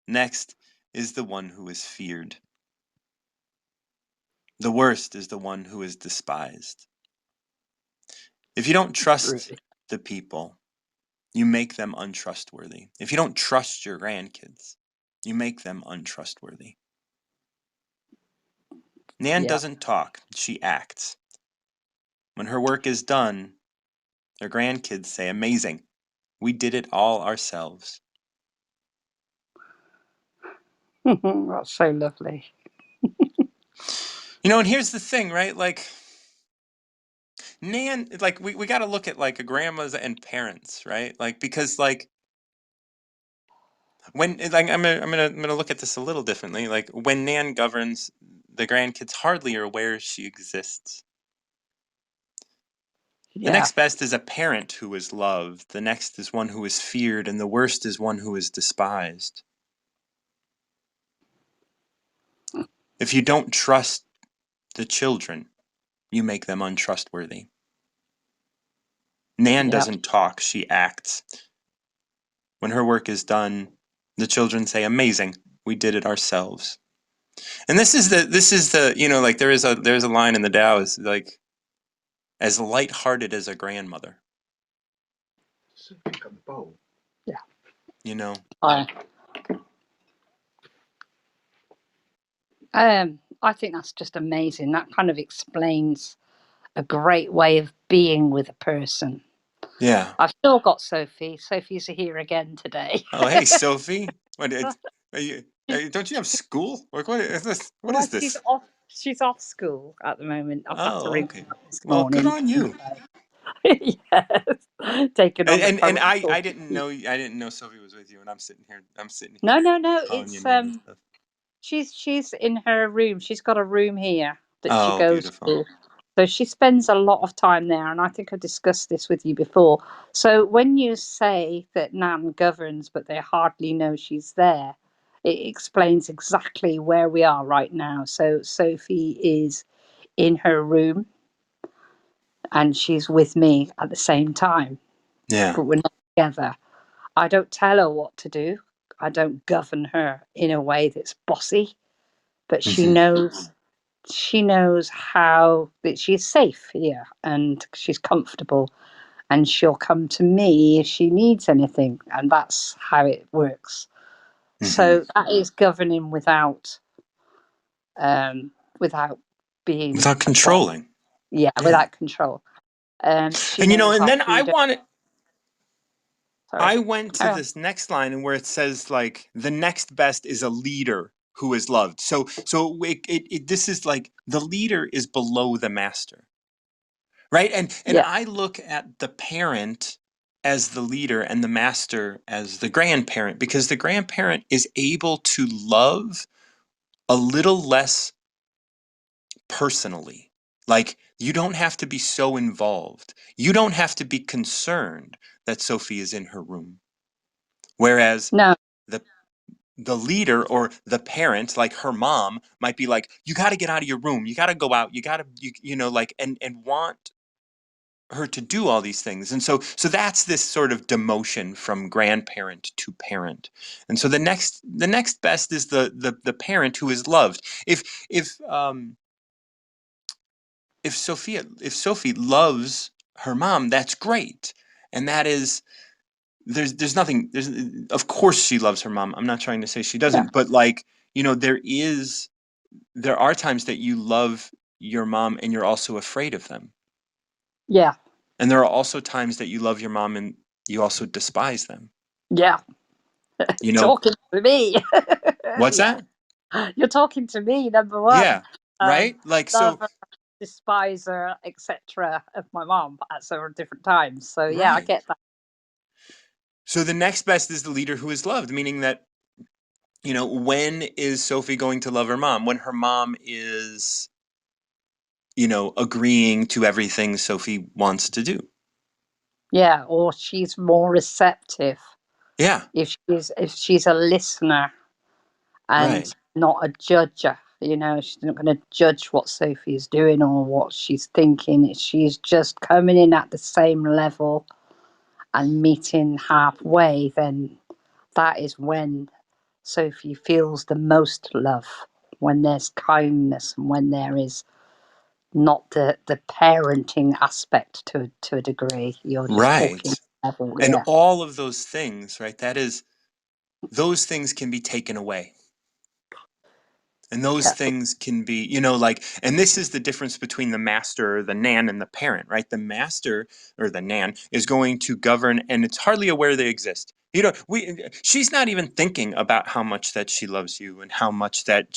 Next is the one who is feared. The worst is the one who is despised. If you don't trust Really. the people, you make them untrustworthy. If you don't trust your grandkids, you make them untrustworthy. Nan Yeah. doesn't talk, she acts. When her work is done, her grandkids say, "Amazing, we did it all ourselves." That's so lovely. And here's the thing, right? Like, Nan, like, we got to look at, like, grandmas and parents, right? Like, because, like, when, like, I'm gonna look at this a little differently. Like, when Nan governs, the grandkids hardly are aware she exists. The Yeah. next best is a parent who is loved. The next is one who is feared, and the worst is one who is despised. If you don't trust the children, you make them untrustworthy. Nan Yeah. doesn't talk, she acts. When her work is done, the children say, "Amazing, we did it ourselves." And this is the like there's a line in the Tao is like, as light-hearted as a grandmother. Yeah. You know. I I think that's just amazing. That kind of explains a great way of being with a person. Yeah. I've still got Sophie. Sophie's here again today. Oh, hey, Sophie. What are you? Don't you have school? Like, what is this? What Well, is this? she's off school at the moment. I've had to Oh, ring okay. her up this Well, good morning. on you. Yes, taking on the And parental I didn't know Sophie was with you, and I'm sitting here No, no, no. calling you It's Nan and stuff. she's in her room. She's got a room here that she Oh, goes beautiful. to. So she spends a lot of time there, and I think I discussed this with you before. So when you say that Nan governs, but they hardly know she's there, it explains exactly where we are right now. So Sophie is in her room, and she's with me at the same time, Yeah. but we're not together. I don't tell her what to do. I don't govern her in a way that's bossy, but Hmm. she knows how that she's safe here and she's comfortable, and she'll come to me if she needs anything, and that's how it works. Hmm. So that is governing um without being Without a boss. controlling. Yeah, Yeah. without control. She And knows and our then freedom. Sorry, I went to carry on. this next line, and where it says, like, the next best is a leader who is loved. So this is like the leader is below the master, right? And Yeah, I look at the parent as the leader and the master as the grandparent, because the grandparent is able to love a little less personally. Like, you don't have to be so involved. You don't have to be concerned that Sophie is in her room. Whereas no, the the leader or the parent, like her mom, might be like, "You got to get out of your room. You got to go out. You got to like, and want her to do all these things." And so that's this sort of demotion from grandparent to parent. And so the next best is the parent who is loved. If Sophie loves her mom, that's great. And that is, there's nothing, there's, of course she loves her mom. I'm not trying to say she yeah, doesn't, but, like, there are times that you love your mom and you're also afraid of them. yeah, And there are also times that you love your mom and you also despise them. yeah. You know, Talking to me. what's Yeah, that? you're talking to me, number one. Yeah, right? Like, so, Lover, despiser, etc. of my mom at several different times. So yeah, I right. get that. So the next best is the leader who is loved, meaning that, when is Sophie going to love her mom? When her mom is, agreeing to everything Sophie wants to do. Yeah, or she's more receptive Yeah. if she's a listener Right. and not a judger. You know, she's not going to judge what Sophie is doing or what she's thinking. She's just coming in at the same level and meeting halfway. Then that is when Sophie feels the most love, when there's kindness and when there is not the parenting aspect to a degree. You're just talking Right. level, And yeah, all of those things, right? Those things can be taken away. And those yeah, things can be, like, and this is the difference between the master or the nan and the parent, right? The master or the nan is going to govern, and it's hardly aware they exist. She's not even thinking about how much that she loves you and how much that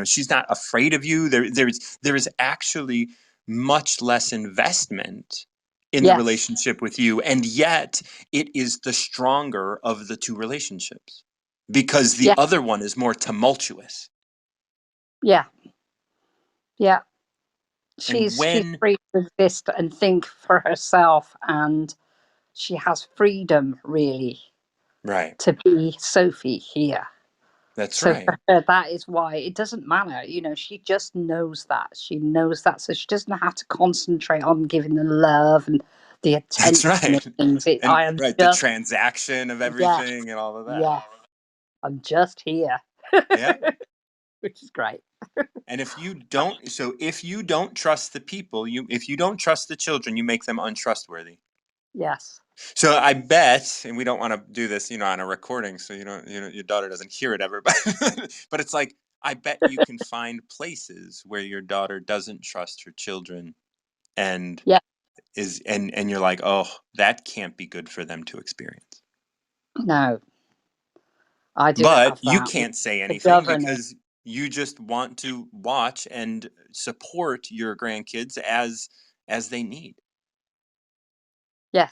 she's not afraid of you. There is actually much less investment in the yes, relationship with you, and yet it is the stronger of the two relationships because the yeah, other one is more tumultuous. yeah, yeah. And She's when free to exist and think for herself, and she has freedom really Right. to be Sophie here. That's So right. for her, that is why it doesn't matter. You know, she just knows that. She knows that. So she doesn't have to concentrate on giving the love and the That's attention and right. things. And I am right, the just, transaction of yes, everything and all of that. yes, I'm just here, Yeah. which is great. And if you don't trust the people, if you don't trust the children, you make them untrustworthy. Yes. So I bet, and we don't want to do this, on a recording, so your daughter doesn't hear it ever, but but it's like I bet you can find places where your daughter doesn't trust her children and Yeah. and you're like, oh, that can't be good for them to experience. No, I do But have you that. can't say The anything governing. because you just want to watch and support your grandkids as they need. Yeah.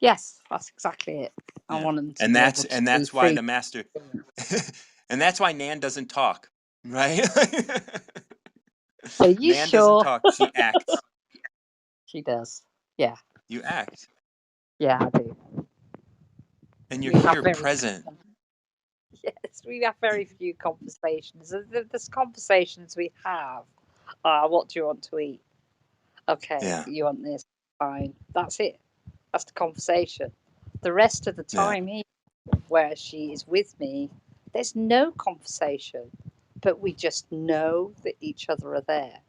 Yes, that's exactly it. I Yeah. want them to And be that's able to and be that's why free. the master and that's why Nan doesn't talk, right? Are you Nan doesn't sure? talk, she acts. She does. Yeah. You act Yeah, I do. and you're We have here very present. yes, we have very few conversations. The conversations we have are, what do you want to eat? Okay, Yeah. you want this? Fine. That's it. That's the conversation. The rest of the Yeah. time here, where she is with me, there's no conversation, but we just know that each other are there.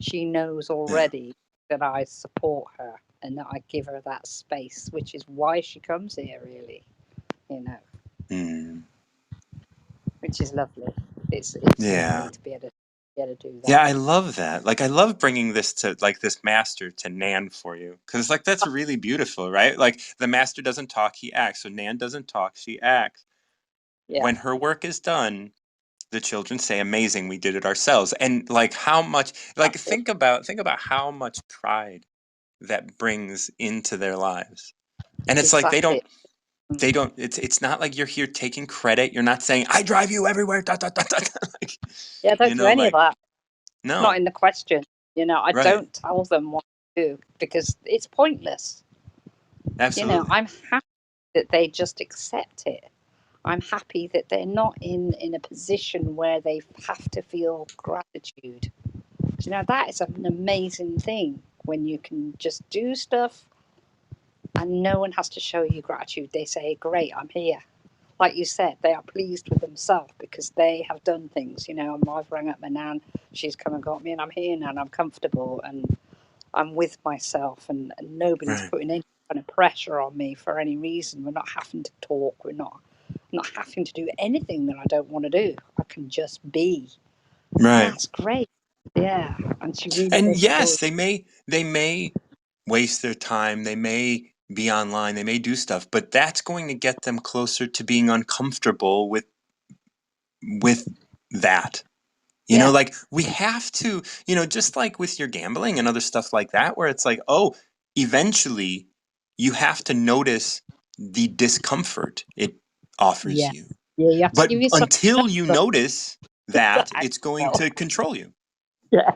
She knows Yeah. already that I support her and that I give her that space, which is why she comes here, really, you know, Mm. which is lovely. It's lovely Yeah. to be able to do Yeah, that. I love that. Like, I love bringing this to like this master to Nan for you because like that's really beautiful, right? Like the master doesn't talk, he acts. So Nan doesn't talk, she acts. Yeah, When her work is done, the children say, "Amazing, we did it ourselves." And like how much, like that's it. think about how much pride that brings into their lives. And It's it's like they exactly don't it. they Mm. don't it's not like you're here taking credit. You're not saying, "I drive you everywhere." Dot, dot, dot, dot. Like, Yeah, I don't do any of like that. It's not no. in the question. You know, I Right. don't tell them what to do because it's pointless. You know, Absolutely. I'm happy that they just accept it. I'm happy that they're not in a position where they have to feel gratitude. You know, that is an amazing thing when you can just do stuff and no one has to show you gratitude. They say, "Great, I'm here." Like you said, they are pleased with themselves because they have done things. You know, I've rang up my nan, she's come and got me, and I'm here now, and I'm comfortable, and I'm with myself, and nobody's Right. putting any kind of pressure on me for any reason. We're not having to talk. We're not having to do anything that I don't want to do. I can just be, and Right. that's great. Yeah, and she really And does yes, show. they may waste their time, they may be online, they may do stuff, but that's going to get them closer to being uncomfortable with that. Yeah, Like we have to, just like with your gambling and other stuff like that, where it's like, oh, eventually you have to notice the discomfort it offers yeah, you. yeah. You have to But give yourself until you notice to that, hang it's going yourself. to control you. Yeah,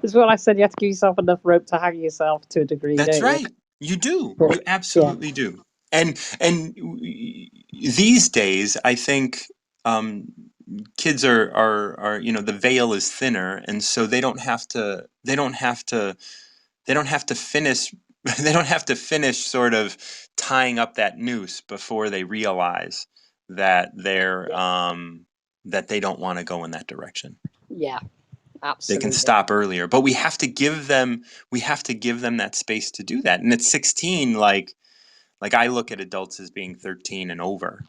that's what I said. You have to give yourself enough rope to hang yourself to a degree, That's don't you? right. You do. Yeah, You yeah, absolutely do. And these days, I think um, kids are the veil is thinner, and so they don't have to finish they don't have to finish sort of tying up that noose before they realize that they don't want to go in that direction. Yeah, They can absolutely. stop earlier, but we have to give them that space to do that. And at 16, like I look at adults as being 13 and over,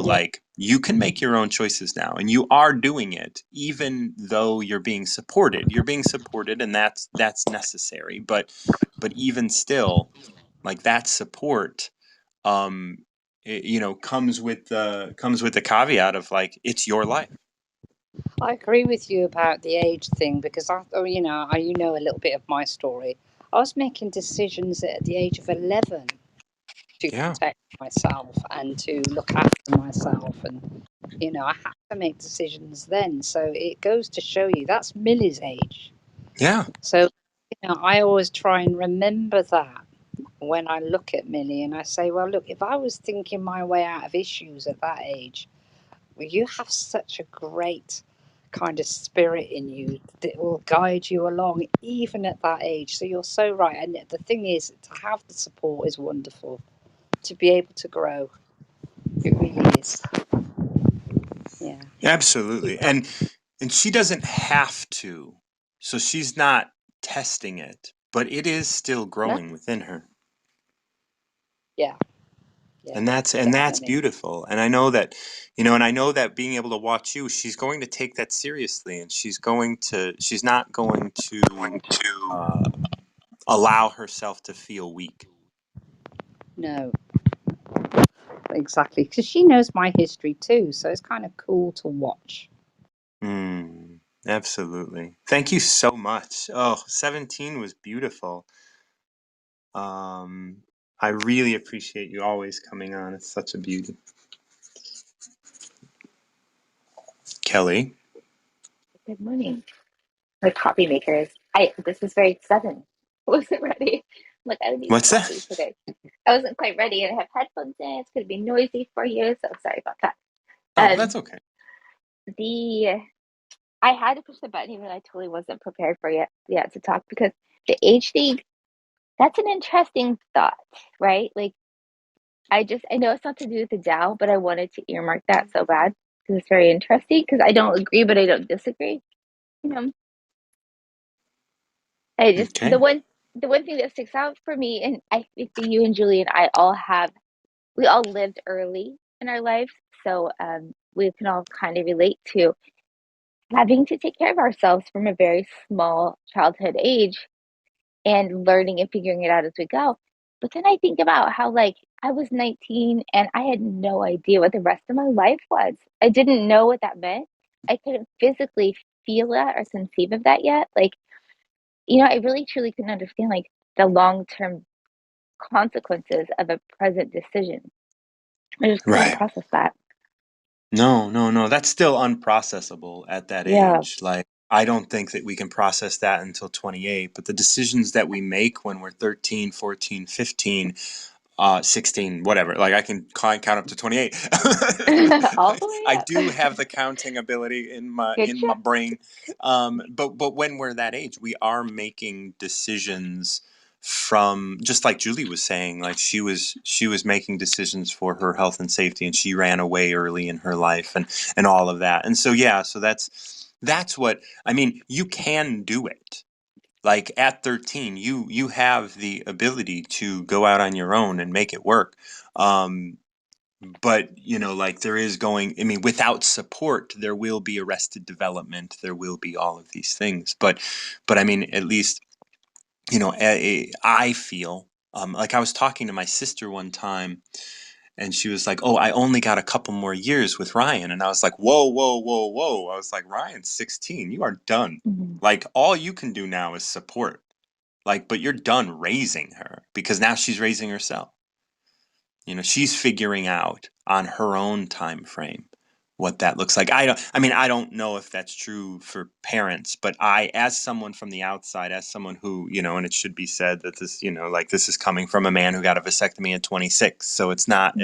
Yeah, like you can make your own choices now, and you are doing it even though you're being supported. You're being supported, and that's necessary. But even still, like that support um comes with the caveat of like it's your life. I agree with you about the age thing because I a little bit of my story. I was making decisions at the age of 11 to Yeah. protect myself and to look after myself, and I had to make decisions then. So it goes to show you that's Millie's age. Yeah. So I always try and remember that when I look at Millie, and I say, well, look, if I was thinking my way out of issues at that age, well, you have such a great kind of spirit in you that will guide you along even at that age. So you're so right. And the thing is, to have the support is wonderful. To be able to grow, it really is. Yeah. Absolutely. Keep going. And she doesn't have to. So she's not testing it, but it is still No? growing within her. Yeah. Yeah. And that's Definitely. beautiful. And I know that being able to watch you, she's going to take that seriously, and she's not going to uh allow herself to feel weak. No, exactly. Because she knows my history too. So it's kind of cool to watch. Absolutely. Thank you so much. Oh, 17 was beautiful. Um, I really appreciate you always coming on. It's such a beauty. Kelly, Good morning. My coffee makers. I This is very sudden. I wasn't ready. Like I need what's coffee that? today. I wasn't quite ready and I have headphones in. It's gonna be noisy for you, so sorry about that. Oh, Um that's okay. the I had to push the button even though I totally wasn't prepared for yet to talk because the age thing, that's an interesting thought, right? Like I know it's not to do with the Dow, but I wanted to earmark that so bad because it's very interesting because I don't agree, but I don't disagree. You know, I just Okay. the one thing that sticks out for me, and I think that you and Julie and I all have, we all lived early in our lives, so we can all kind of relate to having to take care of ourselves from a very small childhood age and learning and figuring it out as we go. But then I think about how like I was 19 and I had no idea what the rest of my life was. I didn't know what that meant. I couldn't physically feel that or conceive of that yet. Like I really truly couldn't understand like the long term consequences of a present decision. I just couldn't Right. process that. No, no, no. That's still unprocessable at that Yeah. age. Like, I don't think that we can process that until 28. But the decisions that we make when we're 13, 14, 15, 16, whatever. Like I can count up to 28. All the way I up. do have the counting ability in my Good in my shit. brain. But when we're that age, we are making decisions from, just like Julie was saying, like she was making decisions for her health and safety, and she ran away early in her life, and all of that. And so yeah, so that's what I mean. You can do it. Like at 13, you have the ability to go out on your own and make it work. But like there is going, I mean, without support there will be arrested development, there will be all of these things. But I mean, at least I feel like I was talking to my sister one time, and she was like, "Oh, I only got a couple more years with Ryan." And I was like, "Whoa, whoa, whoa, whoa." I was like, "Ryan's 16, you are done. Mhm. Like all you can do now is support. Like, but you're done raising her, because now she's raising herself. She's figuring out on her own time frame what that looks like." I mean, I don't know if that's true for parents, but I, as someone from the outside, as someone who, and it should be said that this, like this is coming from a man who got a vasectomy at 26. So it's not Mhm.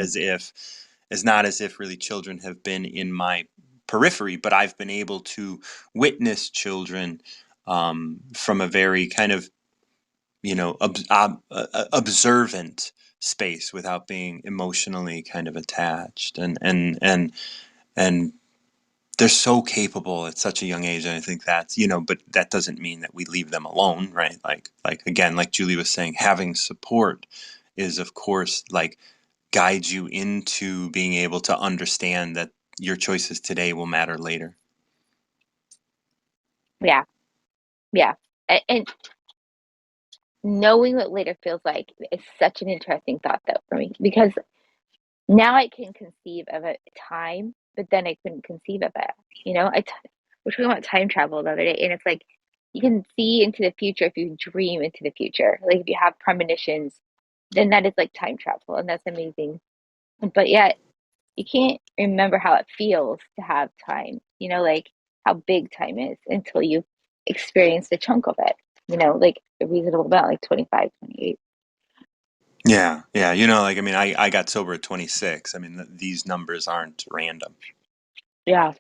It's not as if really children have been in my periphery, but I've been able to witness children from a very kind of, observant space without being emotionally kind of attached, and they're so capable at such a young age. And I think that's, but that doesn't mean that we leave them alone, right? Like again, like Julie was saying, having support is, of course, like guides you into being able to understand that your choices today will matter later. Yeah, yeah. And knowing what later feels like is such an interesting thought, though, for me, because now I can conceive of a time, but then I couldn't conceive of it. We're talking about time travel the other day, and it's like you can see into the future if you dream into the future. Like if you have premonitions, then that is like time travel, and that's amazing. But yet, you can't remember how it feels to have time, like how big time is until you've experienced a chunk of it, like a reasonable amount, like 25, 28. Yeah, yeah. Like, I mean, I got sober at 26. I mean, these numbers aren't random. Yeah,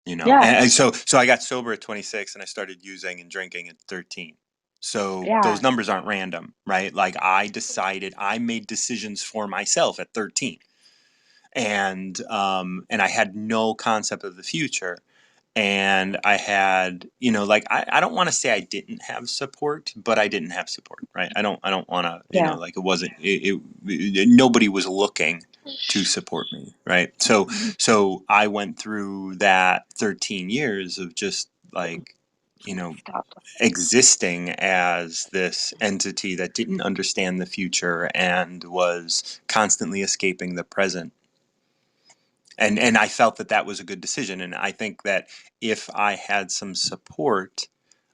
And, yeah, so I got sober at 26 and I started using and drinking at 13. So those yeah, numbers aren't random, right? Like I made decisions for myself at 13, and I had no concept of the future. And I had, like, I don't want to say I didn't have support, but I didn't have support, right? I don't want to, yeah. like, it wasn't, nobody was looking to support me, right? So I went through that 13 years of just like, you know, Stop. existing as this entity that didn't understand the future and was constantly escaping the present. And I felt that that was a good decision. And I think that if I had some support,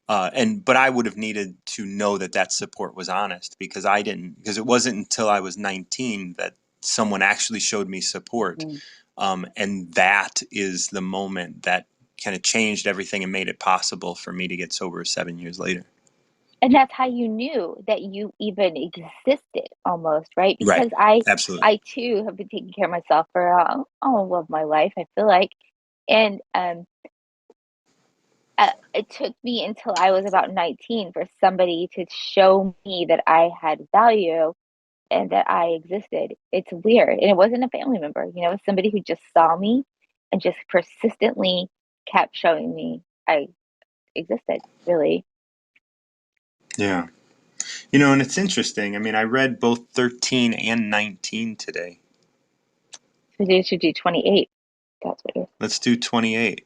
but I would have needed to know that that support was honest, because it wasn't until I was 19 that someone actually showed me support. Mm. And that is the moment that kind of changed everything and made it possible for me to get sober 7 years later. And that's how you knew that you even existed almost, right? Right. Because I Absolutely. I too have been taking care of myself for all of my life, I feel like. And it took me until I was about 19 for somebody to show me that I had value and that I existed. It's weird. And it wasn't a family member, it was somebody who just saw me and just persistently kept showing me I existed, really. Yeah. And it's interesting. I mean, I read both 13 and 19 today. So you should do 28. That's what you're. Let's do 28.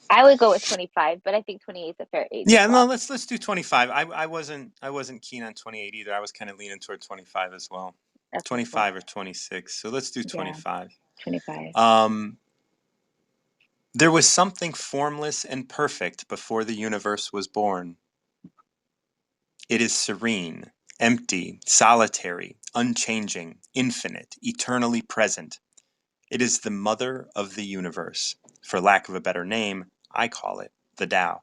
I would go with 25, but I think 28 is a fair age as Yeah, no, well. let's do 25. I wasn't keen on 28 either. I was kind of leaning toward 25 as well. That's beautiful. 25 or 26. So let's do Yeah, 25. 25. Um there was something formless and perfect before the universe was born. It is serene, empty, solitary, unchanging, infinite, eternally present. It is the mother of the universe. For lack of a better name, I call it the Tao.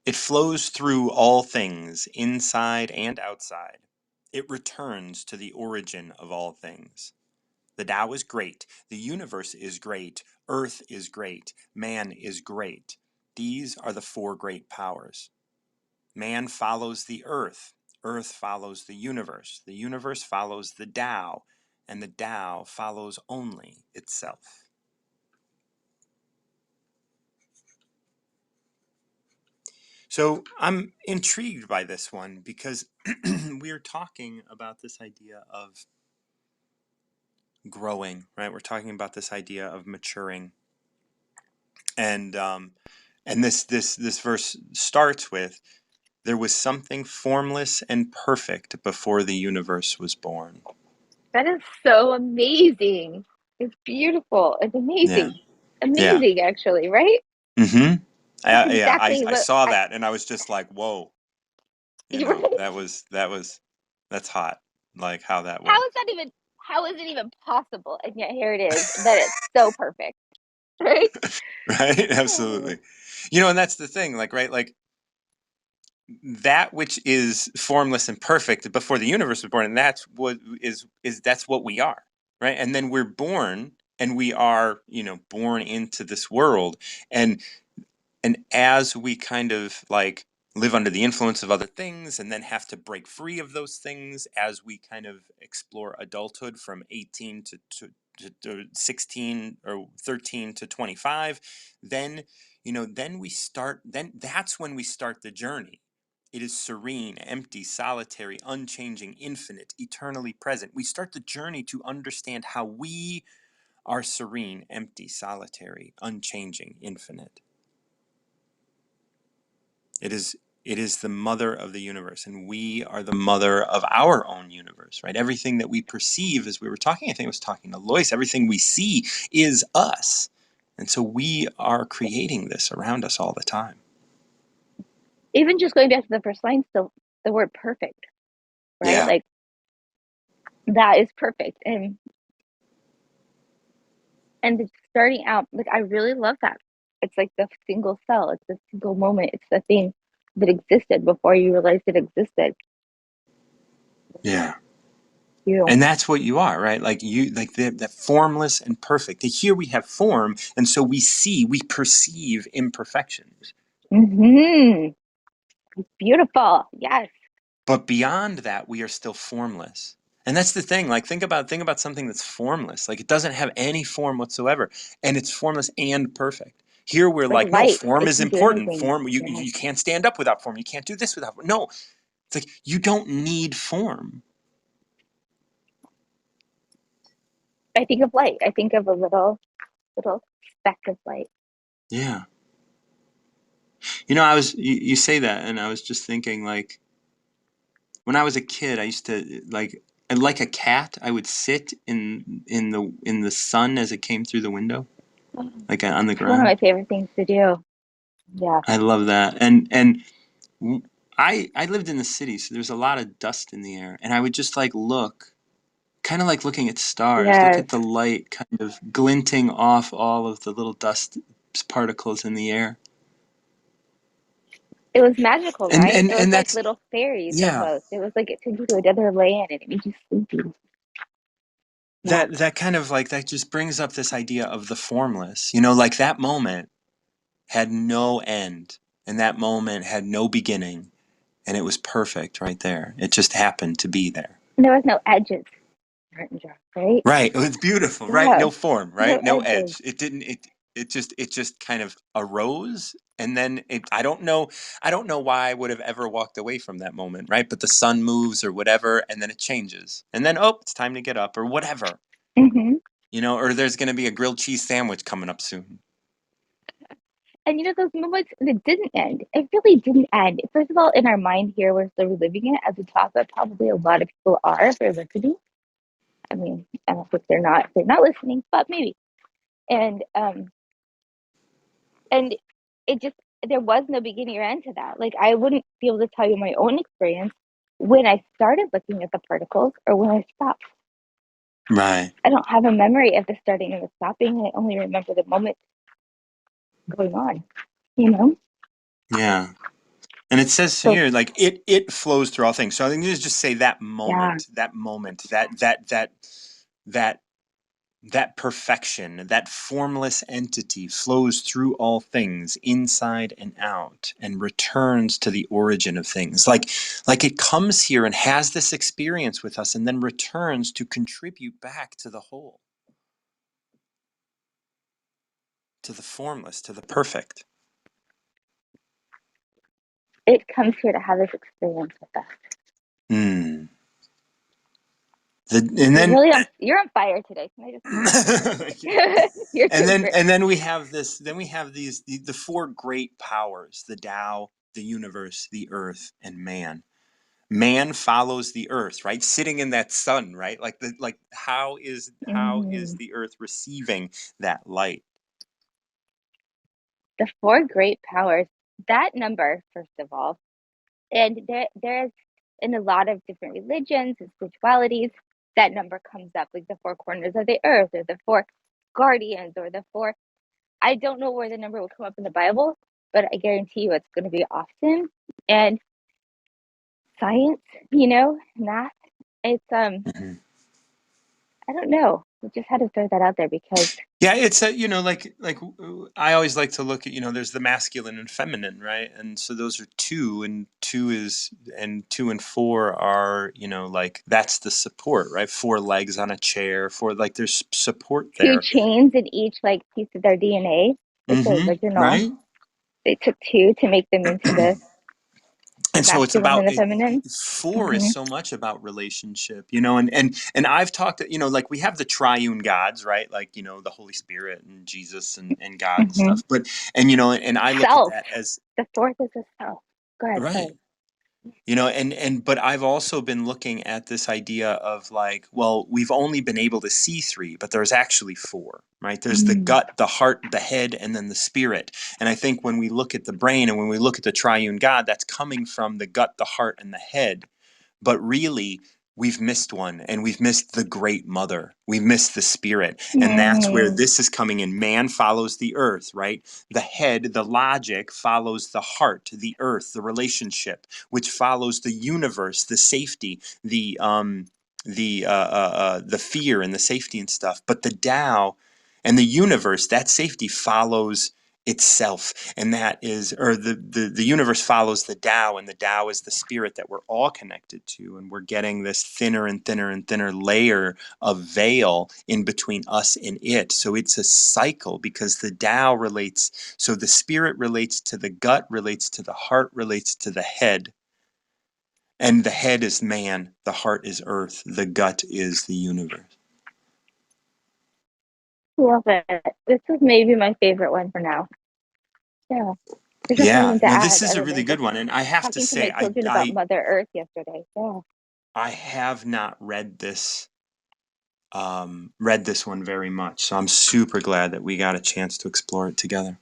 It flows through all things, inside and outside. It returns to the origin of all things. The Tao is great. The universe is great. Earth is great. Man is great. These are the four great powers. Man follows the earth. Earth follows the universe. The universe follows the Tao. And the Tao follows only itself. So I'm intrigued by this one because we are talking about this idea of growing, right? We're talking about this idea of maturing, and this verse starts with, "There was something formless and perfect before the universe was born." That is so amazing. It's beautiful. It's Yeah, amazing. yeah, Amazing, actually, right? mm-hmm. That's Yeah, exactly I what saw that and I was just like, whoa, you were. that's hot, like how that How is works. that even, how is it even possible? And yet here it is, that it's so perfect, right? Right. Oh, Absolutely. And that's the thing, like, right, like, that which is formless and perfect before the universe was born, and that's what is that's what we are, right? And then we're born, and we are, born into this world, and as we kind of like live under the influence of other things and then have to break free of those things as we kind of explore adulthood from 18 to 16 or 13 to 25, then then we start, then that's when we start the journey. It is serene, empty, solitary, unchanging, infinite, eternally present. We start the journey to understand how we are serene, empty, solitary, unchanging, infinite. It is the mother of the universe, and we are the mother of our own universe, right? Everything that we perceive, as we were talking, I think I was talking to Lois, everything we see is us. And so we are creating this around us all the time. Even just going back to the first line, still the word perfect, right? Yeah. Like that is perfect. And it's starting out, like I really love that. It's like the single cell, it's the single moment, it's the thing that existed before you realized it existed. Yeah. You. And that's what you are, right? Like you, like that formless and perfect. Here we have form, and so we perceive imperfections. Mm-hmm. Beautiful. Yes. But beyond that, we are still formless. And that's the thing. Like think about something that's formless. Like it doesn't have any form whatsoever, and it's formless and perfect. Here we're Like like, no, light. form It is can do important. anything. Form, you Yeah. you can't stand up without form. You can't do this without form. No, it's like you don't need form. I think of light. I think of a little speck of light. Yeah. You say that, and I was just thinking, like, when I was a kid, I used to like a cat. I would sit in the sun as it came through the window, like on the It's one of my ground. favorite things to do. Yeah. I love that. And I lived in the city, so there's a lot of dust in the air, and I would just like look, kind of like looking at stars. Look Yes. at the light kind of glinting off all of the little dust particles in the air, It was magical, and right? and It was and like that's little fairies yeah. almost. It was like it took you to another land and it made you sleepy. Yeah. That kind of like that just brings up this idea of the formless. Like that moment had no end, and that moment had no beginning, and it was perfect right there. It just happened to be there. And there was no edges, right? Right. It was beautiful, right? Yeah. No form, No right? No edges. edge. It just kind of arose, and then I don't know why I would have ever walked away from that moment, right? But the sun moves or whatever, and then it changes. And then it's time to get up or whatever. Mm-hmm. Or there's going to be a grilled cheese sandwich coming up soon. And those moments that didn't end, it really didn't end. First of all, in our mind here, we're still reliving it as we talk, but probably a lot of people are if they're listening. I mean, I don't think they're not listening, but maybe. And it just there was no beginning or end to that. Like I wouldn't be able to tell you my own experience when I started looking at the particles or when I stopped. Right. I don't have a memory of the starting and the stopping. I only remember the moment going on, you know? Yeah. And it says So here, like it flows through all things. So I think you just say yeah. that moment, that perfection, that formless entity flows through all things, inside and out, and returns to the origin of things. Like it comes here and has this experience with us, and then returns to contribute back to the whole, to the formless, to the perfect. It comes here to have this experience with us. Mm. And You're then really you're on fire today. Can I just you're and doing then great. and then we have this then we have the four great powers: the Tao, the universe, the earth, and man follows the earth, right? Sitting in that sun, right? Like how is Mm-hmm. the earth receiving that light? The four great powers. That number, first of all, and there's in a lot of different religions and spiritualities, that number comes up, like the four corners of the earth, or the four guardians, or the four. I don't know where the number will come up in the Bible, but I guarantee you it's going to be often. And science, math. It's Mhm. I don't know. I just had to throw that out there because Yeah, it's a, I always like to look at, there's the masculine and feminine, right? And so those are two, and two and four are, like that's the support, right? Four legs on a chair, like there's support two there. chains in each like piece of their DNA, like the original. Right? They took two to make them into the And so it's masculine about and the feminine. four is Hmm. so much about relationship, and I've talked, like we have the triune gods, right? Like, the Holy Spirit and Jesus and God and Hmm. stuff. But and I look at Self. that as The fourth is a self. Go ahead. right. Sorry. And but I've also been looking at this idea of like, well, we've only been able to see three, but there's actually four, right? There's the Mm. gut, the heart, the head, and then the spirit. And I think when we look at the brain and when we look at the triune God, that's coming from the gut, the heart, and the head. But really, we've missed one, and we've missed the great mother. We've missed the spirit. And that's where Mm. this is coming in. Man follows the earth, right? The head, the logic, follows the heart, the earth, the relationship, which follows the universe, the safety, the fear and the safety and stuff. But the Tao and the universe, that safety follows itself, and that is, or the universe follows the Tao, and the Tao is the spirit that we're all connected to, and we're getting this thinner and thinner and thinner layer of veil in between us and it. So it's a cycle, because the Tao relates, so the spirit relates to the gut, relates to the heart, relates to the head, and the head is man, the heart is earth, the gut is the universe. Love it. This is maybe my favorite one for now. Yeah. There's nothing Yeah, even to no, this add is a other really than good just one, and I have to talking to my say, children about Mother Earth yesterday. Yeah. I have not read this one very much, so I'm super glad that we got a chance to explore it together.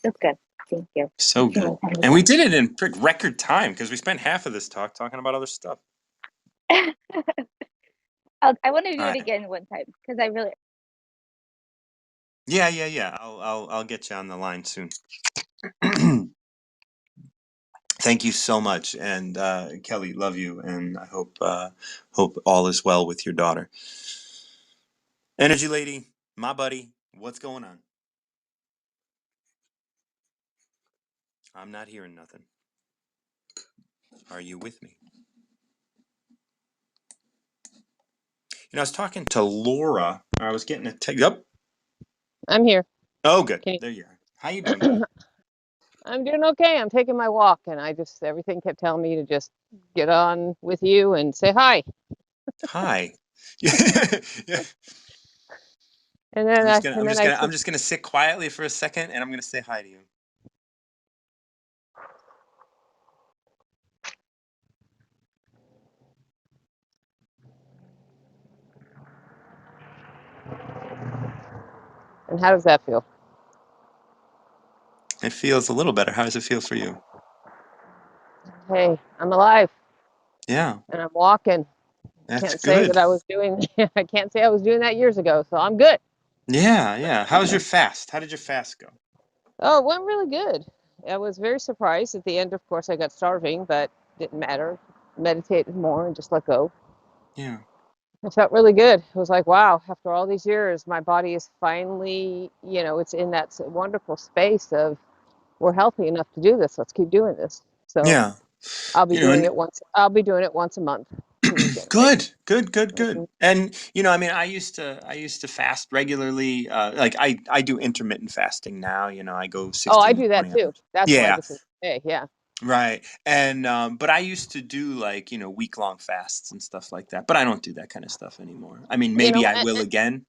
That's good. Thank you. So Let's see good. my time And we again. did it in record time, because we spent half of this talk talking about other stuff. I want to All do it right. again one time because I really. Yeah. I'll get you on the line soon. Thank you so much, and Kelly, love you, and I hope all is well with your daughter. Energy lady, my buddy, what's going on? I'm not hearing nothing. Are you with me? I was talking to Laura. I was getting a text. Up. I'm here. Oh, good. Can There you are. How you doing, buddy? I'm doing okay. I'm taking my walk, and everything kept telling me to just get on with you and say hi. Hi. Yeah. And then I I'm and then just I gonna said, I'm just gonna sit quietly for a second, and I'm gonna say hi to you. and how does that feel? It feels a little better. How does it feel for you? Hey, I'm alive Yeah, and I'm walking. that's Can't say that good. I was doing I can't say I was doing that years ago, so I'm good. Yeah. How was your fast? How did your fast go? Oh, it went really good. I was very surprised at the end. Of course, I got starving, but didn't matter. Meditated more and just let go. Yeah. It felt really good. It was like, wow, after all these years, my body is finally, it's in that wonderful space of we're healthy enough to do this. Let's keep doing this. So Yeah. And I'll be doing it once a month to regenerate. good. And I mean, I used to fast regularly. Like I do intermittent fasting now. I go Oh, I 16 to do that 20 too. hours. That's why Yeah. this is okay. Yeah. Right. And but I used to do like, week-long fasts and stuff like that. But I don't do that kind of stuff anymore. I mean, You maybe know, I will again.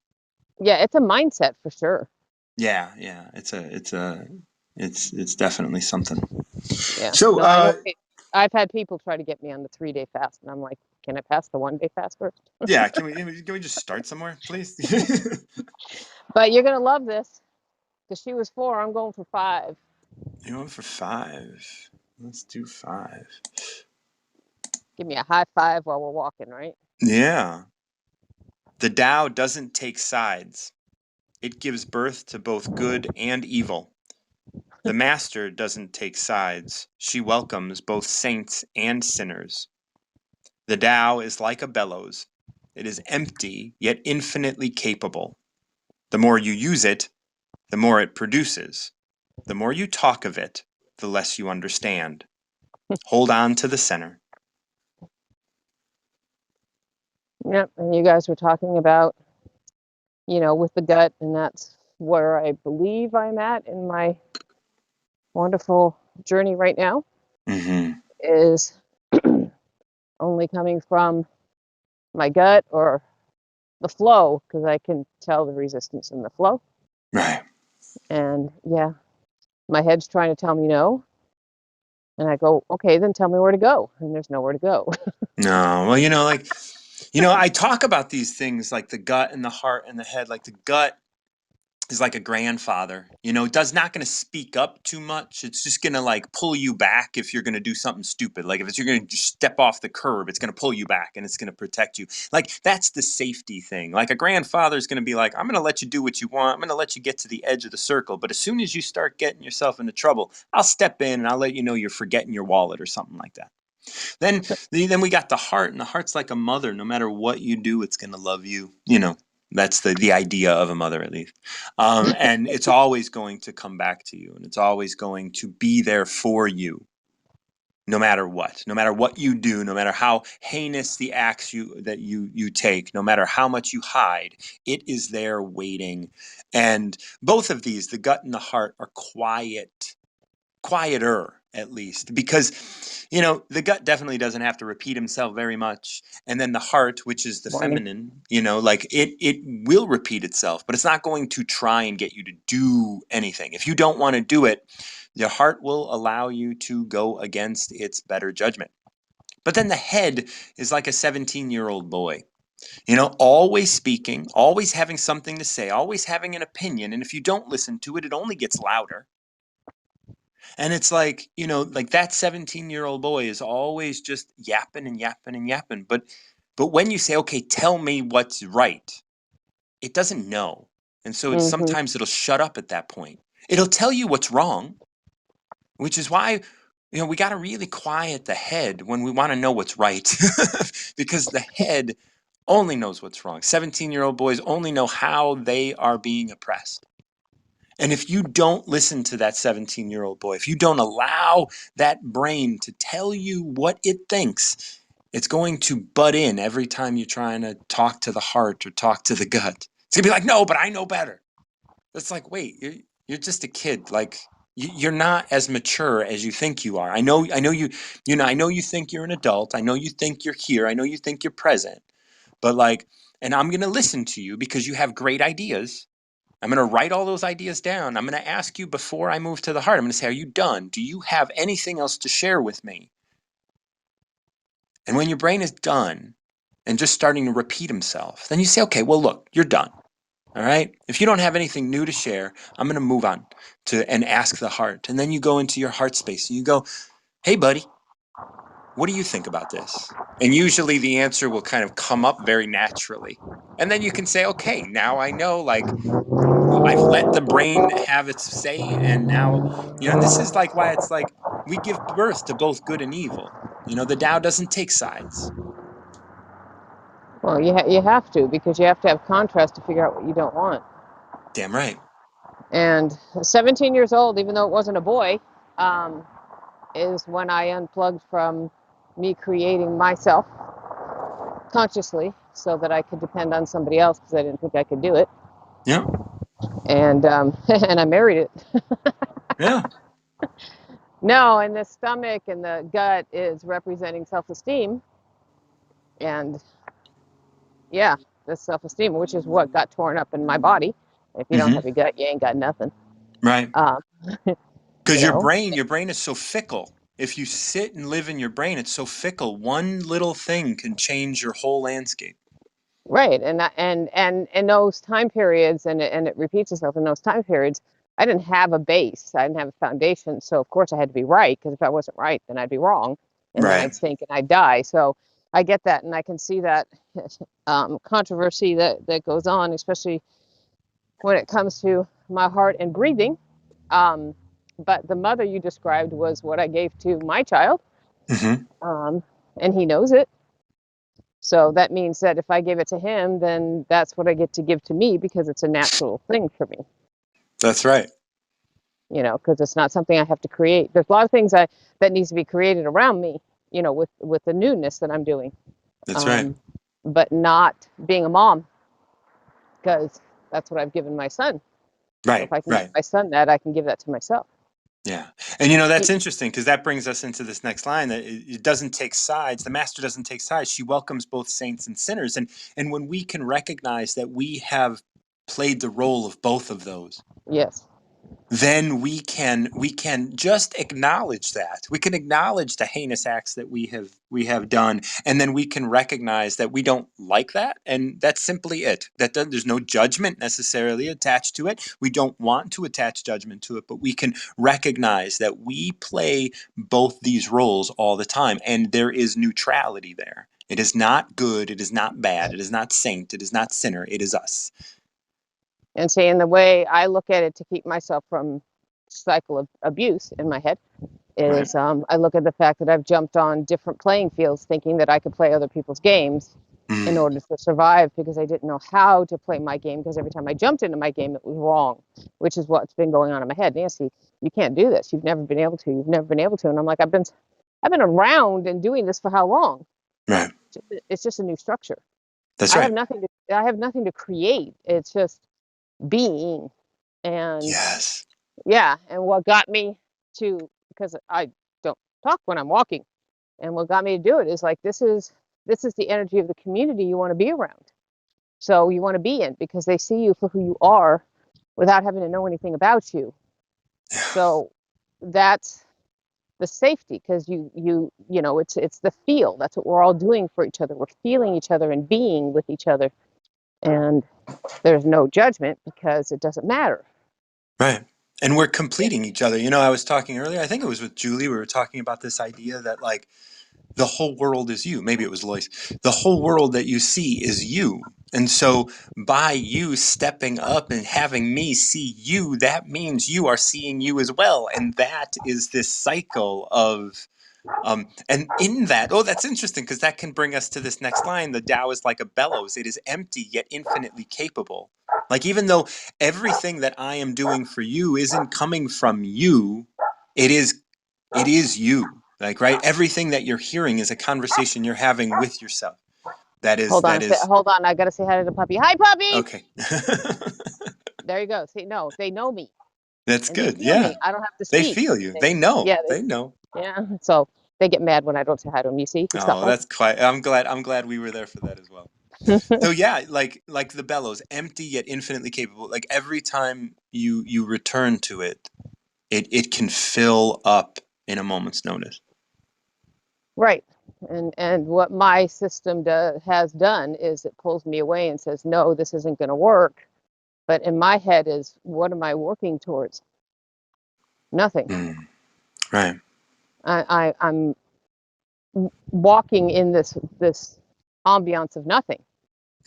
yeah, it's a mindset for sure. Yeah. It's definitely something. Yeah. So No, I know. I've had people try to get me on the 3-day fast, and I'm like, can I pass the 1-day fast first? yeah, can we just start somewhere, please? But you're gonna love this because she was 4. I'm going for 5. You going for 5? Let's do 5. Give me a high five while we're walking, right? Yeah. The Tao doesn't take sides. It gives birth to both good and evil. The master doesn't take sides. She welcomes both saints and sinners. The Tao is like a bellows. It is empty, yet infinitely capable. The more you use it, the more it produces. The more you talk of it, the less you understand. Hold on to the center. Yep. And you guys were talking about, with the gut, and that's where I believe I'm at in my wonderful journey right now, Mm-hmm. is only coming from my gut or the flow, because I can tell the resistance in the flow. Right. And yeah, my head's trying to tell me no. And I go, okay, then tell me where to go. And there's nowhere to go. No, well, I talk about these things like the gut and the heart and the head. Like the gut is like a grandfather, does not going to speak up too much. It's just going to like pull you back if you're going to do something stupid. Like if you're going to just step off the curb, it's going to pull you back and it's going to protect you. Like that's the safety thing. Like a grandfather is going to be like, I'm going to let you do what you want. I'm going to let you get to the edge of the circle. But as soon as you start getting yourself into trouble, I'll step in and I'll let you know you're forgetting your wallet or something like that. Then we got the heart, and the heart's like a mother. No matter what you do, it's going to love you. That's the idea of a mother, at least. And it's always going to come back to you, and it's always going to be there for you, no matter what you do, no matter how heinous the acts you take, no matter how much you hide, it is there waiting. And both of these, the gut and the heart, are quieter, at least, because the gut definitely doesn't have to repeat himself very much, and then the heart, which is the Morning. feminine, like it will repeat itself, but it's not going to try and get you to do anything. If you don't want to do it, your heart will allow you to go against its better judgment. But then the head is like a 17-year-old boy, always speaking, always having something to say, always having an opinion, and if you don't listen to it, it only gets louder. And it's like, like that 17-year-old boy is always just yapping and yapping and yapping. But when you say, okay, tell me what's right, it doesn't know. And so Mm-hmm. sometimes it'll shut up at that point. It'll tell you what's wrong, which is why, we got to really quiet the head when we want to know what's right. Because the head only knows what's wrong. 17-year-old boys only know how they are being oppressed. And if you don't listen to that 17-year-old boy, if you don't allow that brain to tell you what it thinks, it's going to butt in every time you're trying to talk to the heart or talk to the gut. It's going to be like, no, but I know better. It's like, wait, you're just a kid. Like you're not as mature as you think you are. I know I know you think you're an adult. I know you think you're here. I know you think you're present. But and I'm going to listen to you because you have great ideas. I'm going to write all those ideas down. I'm going to ask you before I move to the heart. I'm going to say, are you done? Do you have anything else to share with me? And when your brain is done and just starting to repeat himself, then you say, okay, well, look, you're done. All right. If you don't have anything new to share, I'm going to move on and ask the heart. And then you go into your heart space and you go, hey, buddy, what do you think about this? And usually the answer will kind of come up very naturally. And then you can say, okay, now I know, I've let the brain have its say, and now, and this is like why it's like we give birth to both good and evil. The Tao doesn't take sides. Well, you have to, because you have to have contrast to figure out what you don't want. Damn right. And 17 years old, even though it wasn't a boy, um, is when I unplugged from me creating myself consciously so that I could depend on somebody else, because I didn't think I could do it. Yeah. And and I married it. Yeah. No, and the stomach and the gut is representing self-esteem. And yeah, the self-esteem, which is what got torn up in my body. If you don't have Mm-hmm. your gut, you ain't got nothing. Right. Um, Because you know, your brain is so fickle. If you sit and live in your brain, it's so fickle. One little thing can change your whole landscape. right. And in those time periods, and it repeats itself in those time periods, I didn't have a base. I didn't have a foundation. So of course I had to be right, because if I wasn't right, then I'd be wrong, and then Right. I'd stink and I'd die. So I get that, and I can see that controversy that goes on, especially when it comes to my heart and breathing. Um, but the mother you described was what I gave to my child, Hmm. um, and he knows it. So that means that if I give it to him, then that's what I get to give to me because it's a natural thing for me, That's right. because it's not something I have to create. There's a lot of things that needs to be created around me, with the newness that I'm doing, That's right. um, but not being a mom because that's what I've given my son. So if Right. I can give Right. my son that, I can give that to myself. Yeah. And that's Y- interesting because that brings us into this next line that it doesn't take sides. The master doesn't take sides. She welcomes both saints and sinners. And when we can recognize that we have played the role of both of those, yes, then we can just acknowledge that. We can acknowledge the heinous acts that we have done, and then we can recognize that we don't like that, and that's simply it. There's no judgment necessarily attached to it. We don't want to attach judgment to it, but we can recognize that we play both these roles all the time, and there is neutrality there. It is not good, it is not bad, it is not saint, it is not sinner, it is us. and saying the way I look at it to keep myself from cycle of abuse in my head Right. is I look at the fact that I've jumped on different playing fields thinking that I could play other people's games in Mm, order to survive because I didn't know how to play my game because every time I jumped into my game, it was wrong, which is what's been going on in my head. Nancy, you can't do this. You've never been able to. You've never been able to. And I'm like, I've been around and doing this for how long? right. It's just a new structure. That's right. I have nothing to create. It's just being. And Yes. yeah, and what got me to, because I don't talk when I'm walking, and what got me to do it is like this is the energy of the community you want to be around. So you want to be in because they see you for who you are without having to know anything about you. So that's the safety because it's the feel. That's what we're all doing for each other. We're feeling each other and being with each other. And there's no judgment because it doesn't matter. Right. And we're completing each other. I was talking earlier, I think it was with Julie, we were talking about this idea that like the whole world is you. Maybe it was Lois. The whole world that you see is you. And so by you stepping up and having me see you, that means you are seeing you as well. And that is this cycle of and in that, oh, that's interesting because that can bring us to this next line. The Tao is like a bellows. It is empty yet infinitely capable. Like even though everything that I am doing for you isn't coming from you, it is you. Like right, everything that you're hearing is a conversation you're having with yourself. That is Hold on. I gotta say hi to the puppy. Hi, puppy. okay. There you go. See, no, they know me That's and they good. feel me. Yeah, I don't have to they speak. feel you. They, They know. yeah, They know. yeah. So they get mad when I don't say hi to them. You see, he's got Oh, one. that's quite. I'm glad we were there for that as well. So yeah, like the bellows, empty yet infinitely capable. Like every time you return to it, it can fill up in a moment's notice. Right. And what my system has done is it pulls me away and says, no, this isn't going to work. But in my head is, what am I working towards? Nothing. Mm, right, I'm walking in this ambiance of nothing,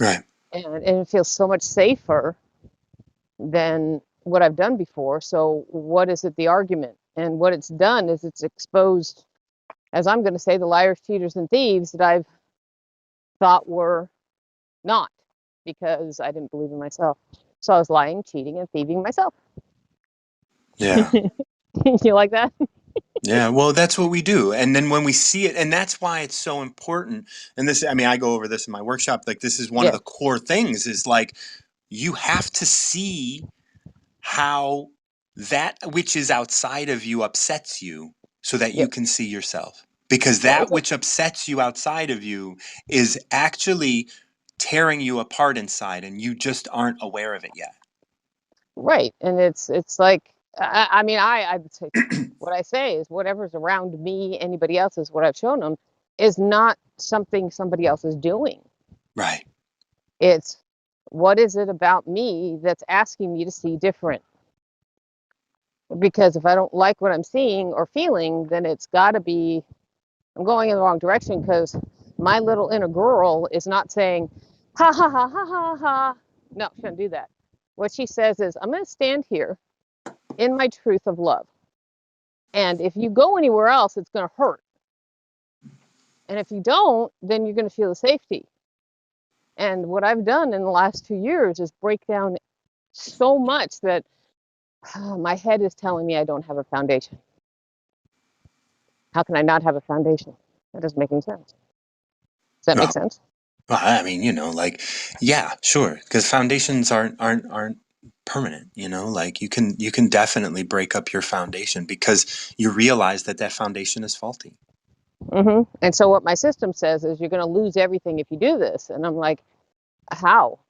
right, and it feels so much safer than what I've done before. So what is it the argument? And what it's done is it's exposed, as I'm going to say, the liars, cheaters, and thieves that I've thought were not because I didn't believe in myself. So I was lying, cheating, and thieving myself. yeah, You like that? yeah. Well, that's what we do, and then when we see it, and that's why it's so important. And this, I mean, I go over this in my workshop. Like this is one of the Yes. core things. Is like you have to see how that which is outside of you upsets you so that you Yep. can see yourself. Because Right. that which upsets you outside of you is actually tearing you apart inside and you just aren't aware of it yet. Right. And it's like I mean I would say what I say is whatever's around me, anybody else's, what I've shown them is not something somebody else is doing. Right. It's what is it about me that's asking me to see different? Because if I don't like what I'm seeing or feeling, then it's got to be I'm going in the wrong direction because my little inner girl is not saying, ha ha ha ha ha ha. No, she doesn't do that. What she says is, I'm going to stand here in my truth of love. And if you go anywhere else, it's going to hurt. And if you don't, then you're going to feel the safety. And what I've done in the last 2 years is break down so much that my head is telling me I don't have a foundation. How can I not have a foundation? That doesn't make any sense. Does that make Well, sense? I mean, like, yeah, sure, because foundations aren't permanent. Like you can definitely break up your foundation because you realize that that foundation is faulty. And so what my system says is you're going to lose everything if you do this. And I'm like, how?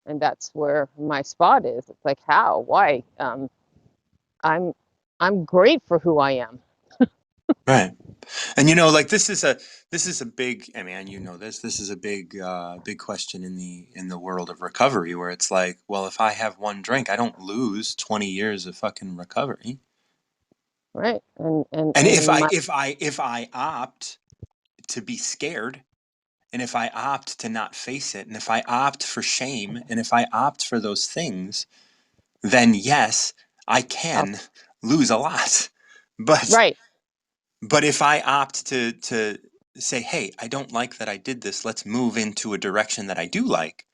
And that's where my spot is. It's like, how? Why? I'm I'm great for who I am. Right. And like this is a big, I mean, this is a big question in the world of recovery, where it's like, well, if I have one drink, I don't lose 20 years of fucking recovery. Right. And if And I my if I if I opt to be scared, and if I opt to not face it, and if I opt for shame, and if I opt for those things, then yes, I oh, can lose a lot. But right. But if I opt to say, "Hey, I don't like that I did this. Let's move into a direction that I do like,"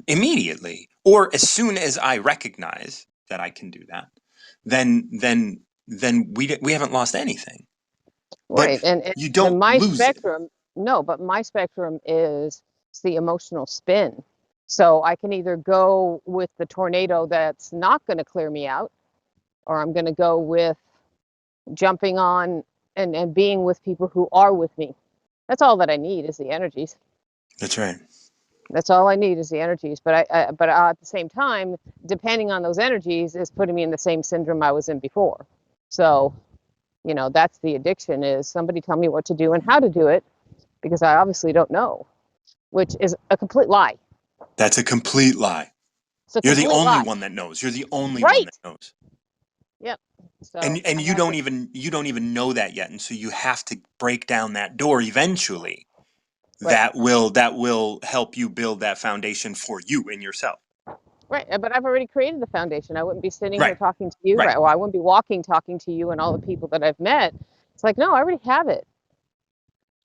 immediately, or as soon as I recognize that I can do that, then we haven't lost anything. But Right. And you and don't my lose it. spectrum, no, but my spectrum is the emotional spin. So I can either go with the tornado that's not going to clear me out, or I'm going to go with jumping on and being with people who are with me. That's all that I need is the energies. That's right. That's all I need is the energies. But at the same time, depending on those energies is putting me in the same syndrome I was in before. So, that's the addiction is somebody tell me what to do and how to do it because I obviously don't know, which is a complete lie. That's a complete lie. It's a You're the complete only lie. one that knows. You're the only one that Right. knows. Yep. And So and I you have don't to, even know that yet. And so you have to break down that door eventually. right. That will help you build that foundation for you and yourself. Right. But I've already created the foundation. I wouldn't be sitting here Right. talking to you, Right. right? Well, I wouldn't be walking talking to you and all the people that I've met. It's like, no, I already have it.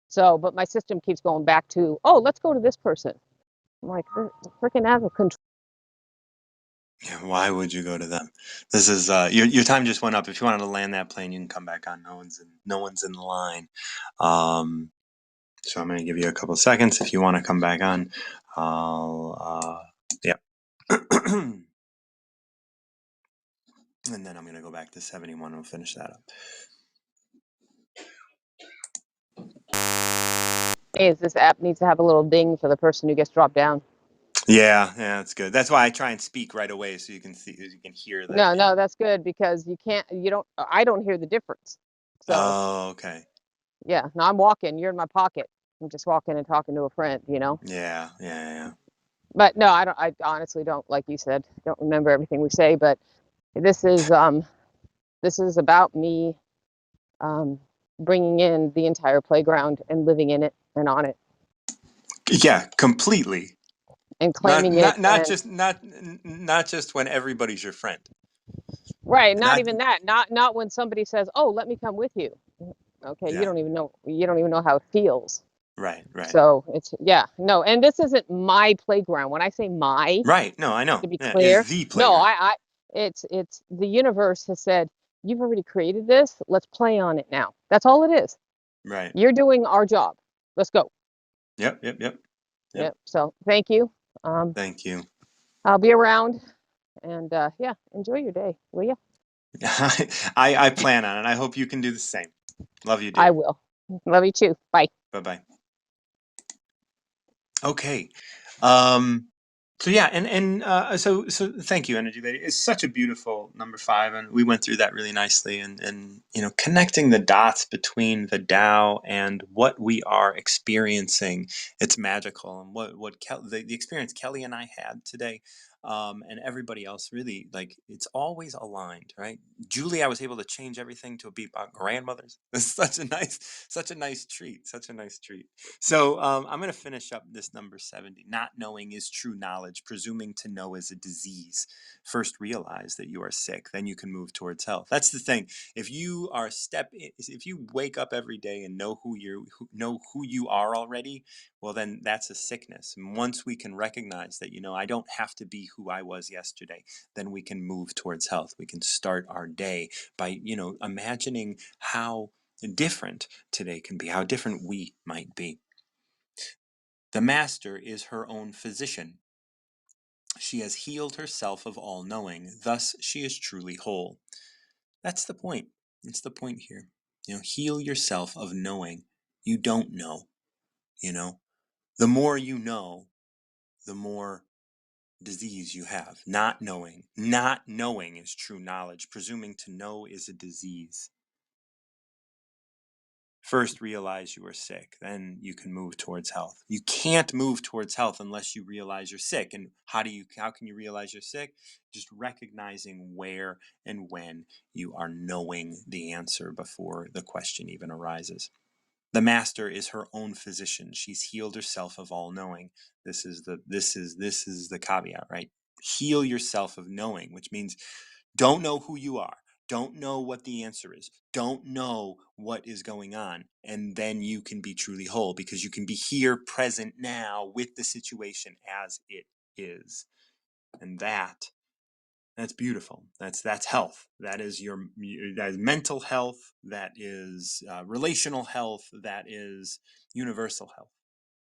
So, but my system keeps going back to, oh, let's go to this person. I'm like, they're freaking out of control. Yeah, why would you go to them? This is your time just went up. If you wanted to land that plane, you can come back on. No one's in the line. Um, so I'm going to give you a couple seconds if you want to come back on. Yeah. And then I'm going to go back to 71 and we'll finish that up. Hey, this app needs to have a little ding for the person who gets dropped down. Yeah, that's good. That's why I try and speak right away so you can see, you can hear that. No, no, that's good because I don't hear the difference. So, Oh, okay. yeah, no, I'm walking, you're in my pocket. I'm just walking and talking to a friend. Yeah, yeah, yeah. But no, I honestly don't, like you said, don't remember everything we say, but this is, um, this is about me, um, bringing in the entire playground and living in it and on it Yeah, completely. and Not claiming it not not and just not not just when everybody's your friend. right, not Not even that, not when somebody says, "Oh, let me come with you." Okay, yeah. you don't even know how it feels. Right, right. So it's yeah, no, and this isn't my playground. When I say my, Right. No, I just know. to be Yeah, clear, is the no, playground. it's the universe has said, you've already created this, let's play on it now. That's all it is. Right. You're doing our job. Let's go. Yep, yep, yep. Yep. Yep. So thank you. Um, Thank you. I'll be around and yeah, enjoy your day, will you? I plan on it. I hope you can do the same. Love you, I dear. will. Love you too. Bye. Bye-bye. Okay. Um so yeah, and so thank you, Energy Lady. It's such a beautiful number 5, and we went through that really nicely, and connecting the dots between the Tao and what we are experiencing. It's magical, and what the experience Kelly and I had today. and everybody else. Really, like, it's always aligned, right? Julie, I was able to change everything to be about grandmothers. It's such a nice treat, such a nice treat. So I'm going to finish up this number 70. Not knowing is true knowledge. Presuming to know is a disease. First realize that you are sick, then you can move towards health. That's the thing. If you wake up every day and know know who you are already, well, then that's a sickness. And once we can recognize that, I don't have to be who I was yesterday, then we can move towards health. We can start our day by, imagining how different today can be, how different we might be. The master is her own physician. She has healed herself of all knowing, thus she is truly whole. That's the point. It's the point here. Heal yourself of knowing you don't know. The more you know, the more disease you have. Not knowing is true knowledge. Presuming to know is a disease. First realize you are sick, then you can move towards health. You can't move towards health unless you realize you're sick. And how can you realize you're sick? Just recognizing where and when you are knowing the answer before the question even arises. The master is her own physician. She's healed herself of all knowing. This is the caveat, right? Heal yourself of knowing, which means don't know who you are. Don't know what the answer is. Don't know what is going on. And then you can be truly whole because you can be here present now with the situation as it is. And that's beautiful. That's health. That is that is mental health. That is relational health. That is universal health.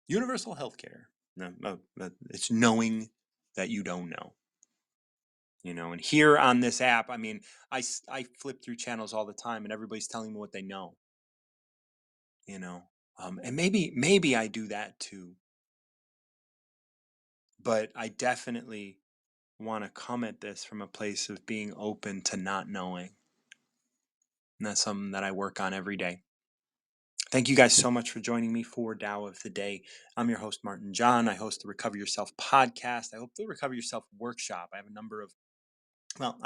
Universal health care. No, it's knowing that you don't know. And here on this app, I mean, I flip through channels all the time, and everybody's telling me what they know. And maybe I do that too, but I definitely want to come at this from a place of being open to not knowing. And that's something that I work on every day. Thank you guys so much for joining me for Tao of the Day. I'm your host, Martin John. I host the Recover Yourself podcast. I hope the Recover Yourself workshop. I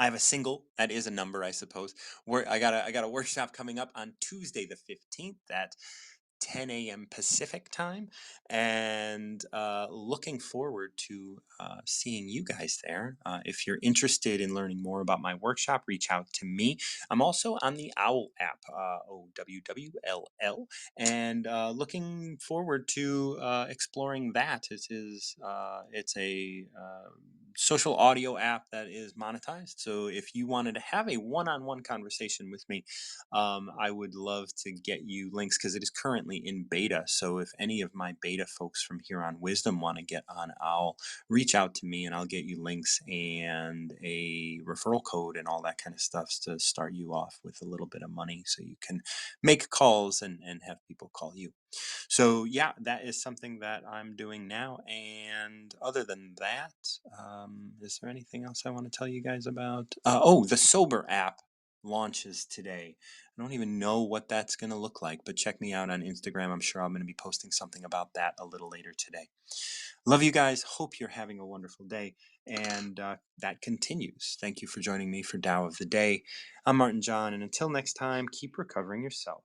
have a single that is a number, I suppose. Where I got a workshop coming up on Tuesday the 15th at 10 a.m. Pacific time, and looking forward to seeing you guys there. If you're interested in learning more about my workshop, reach out to me. I'm also on the OWL app, OWWLL, and looking forward to exploring that. It's a social audio app that is monetized. So if you wanted to have a one-on-one conversation with me, I would love to get you links because it is currently in beta. So if any of my beta folks from here on Wisdom want to get on OWL, reach out to me and I'll get you links and a referral code and all that kind of stuff to start you off with a little bit of money so you can make calls and have people call you. So yeah, that is something that I'm doing now. And other than that, is there anything else I want to tell you guys about? The Sober app launches today. I don't even know what that's going to look like, but check me out on Instagram. I'm sure I'm going to be posting something about that a little later today. Love you guys. Hope you're having a wonderful day. And that continues. Thank you for joining me for Tao of the Day. I'm Martin John. And until next time, keep recovering yourself.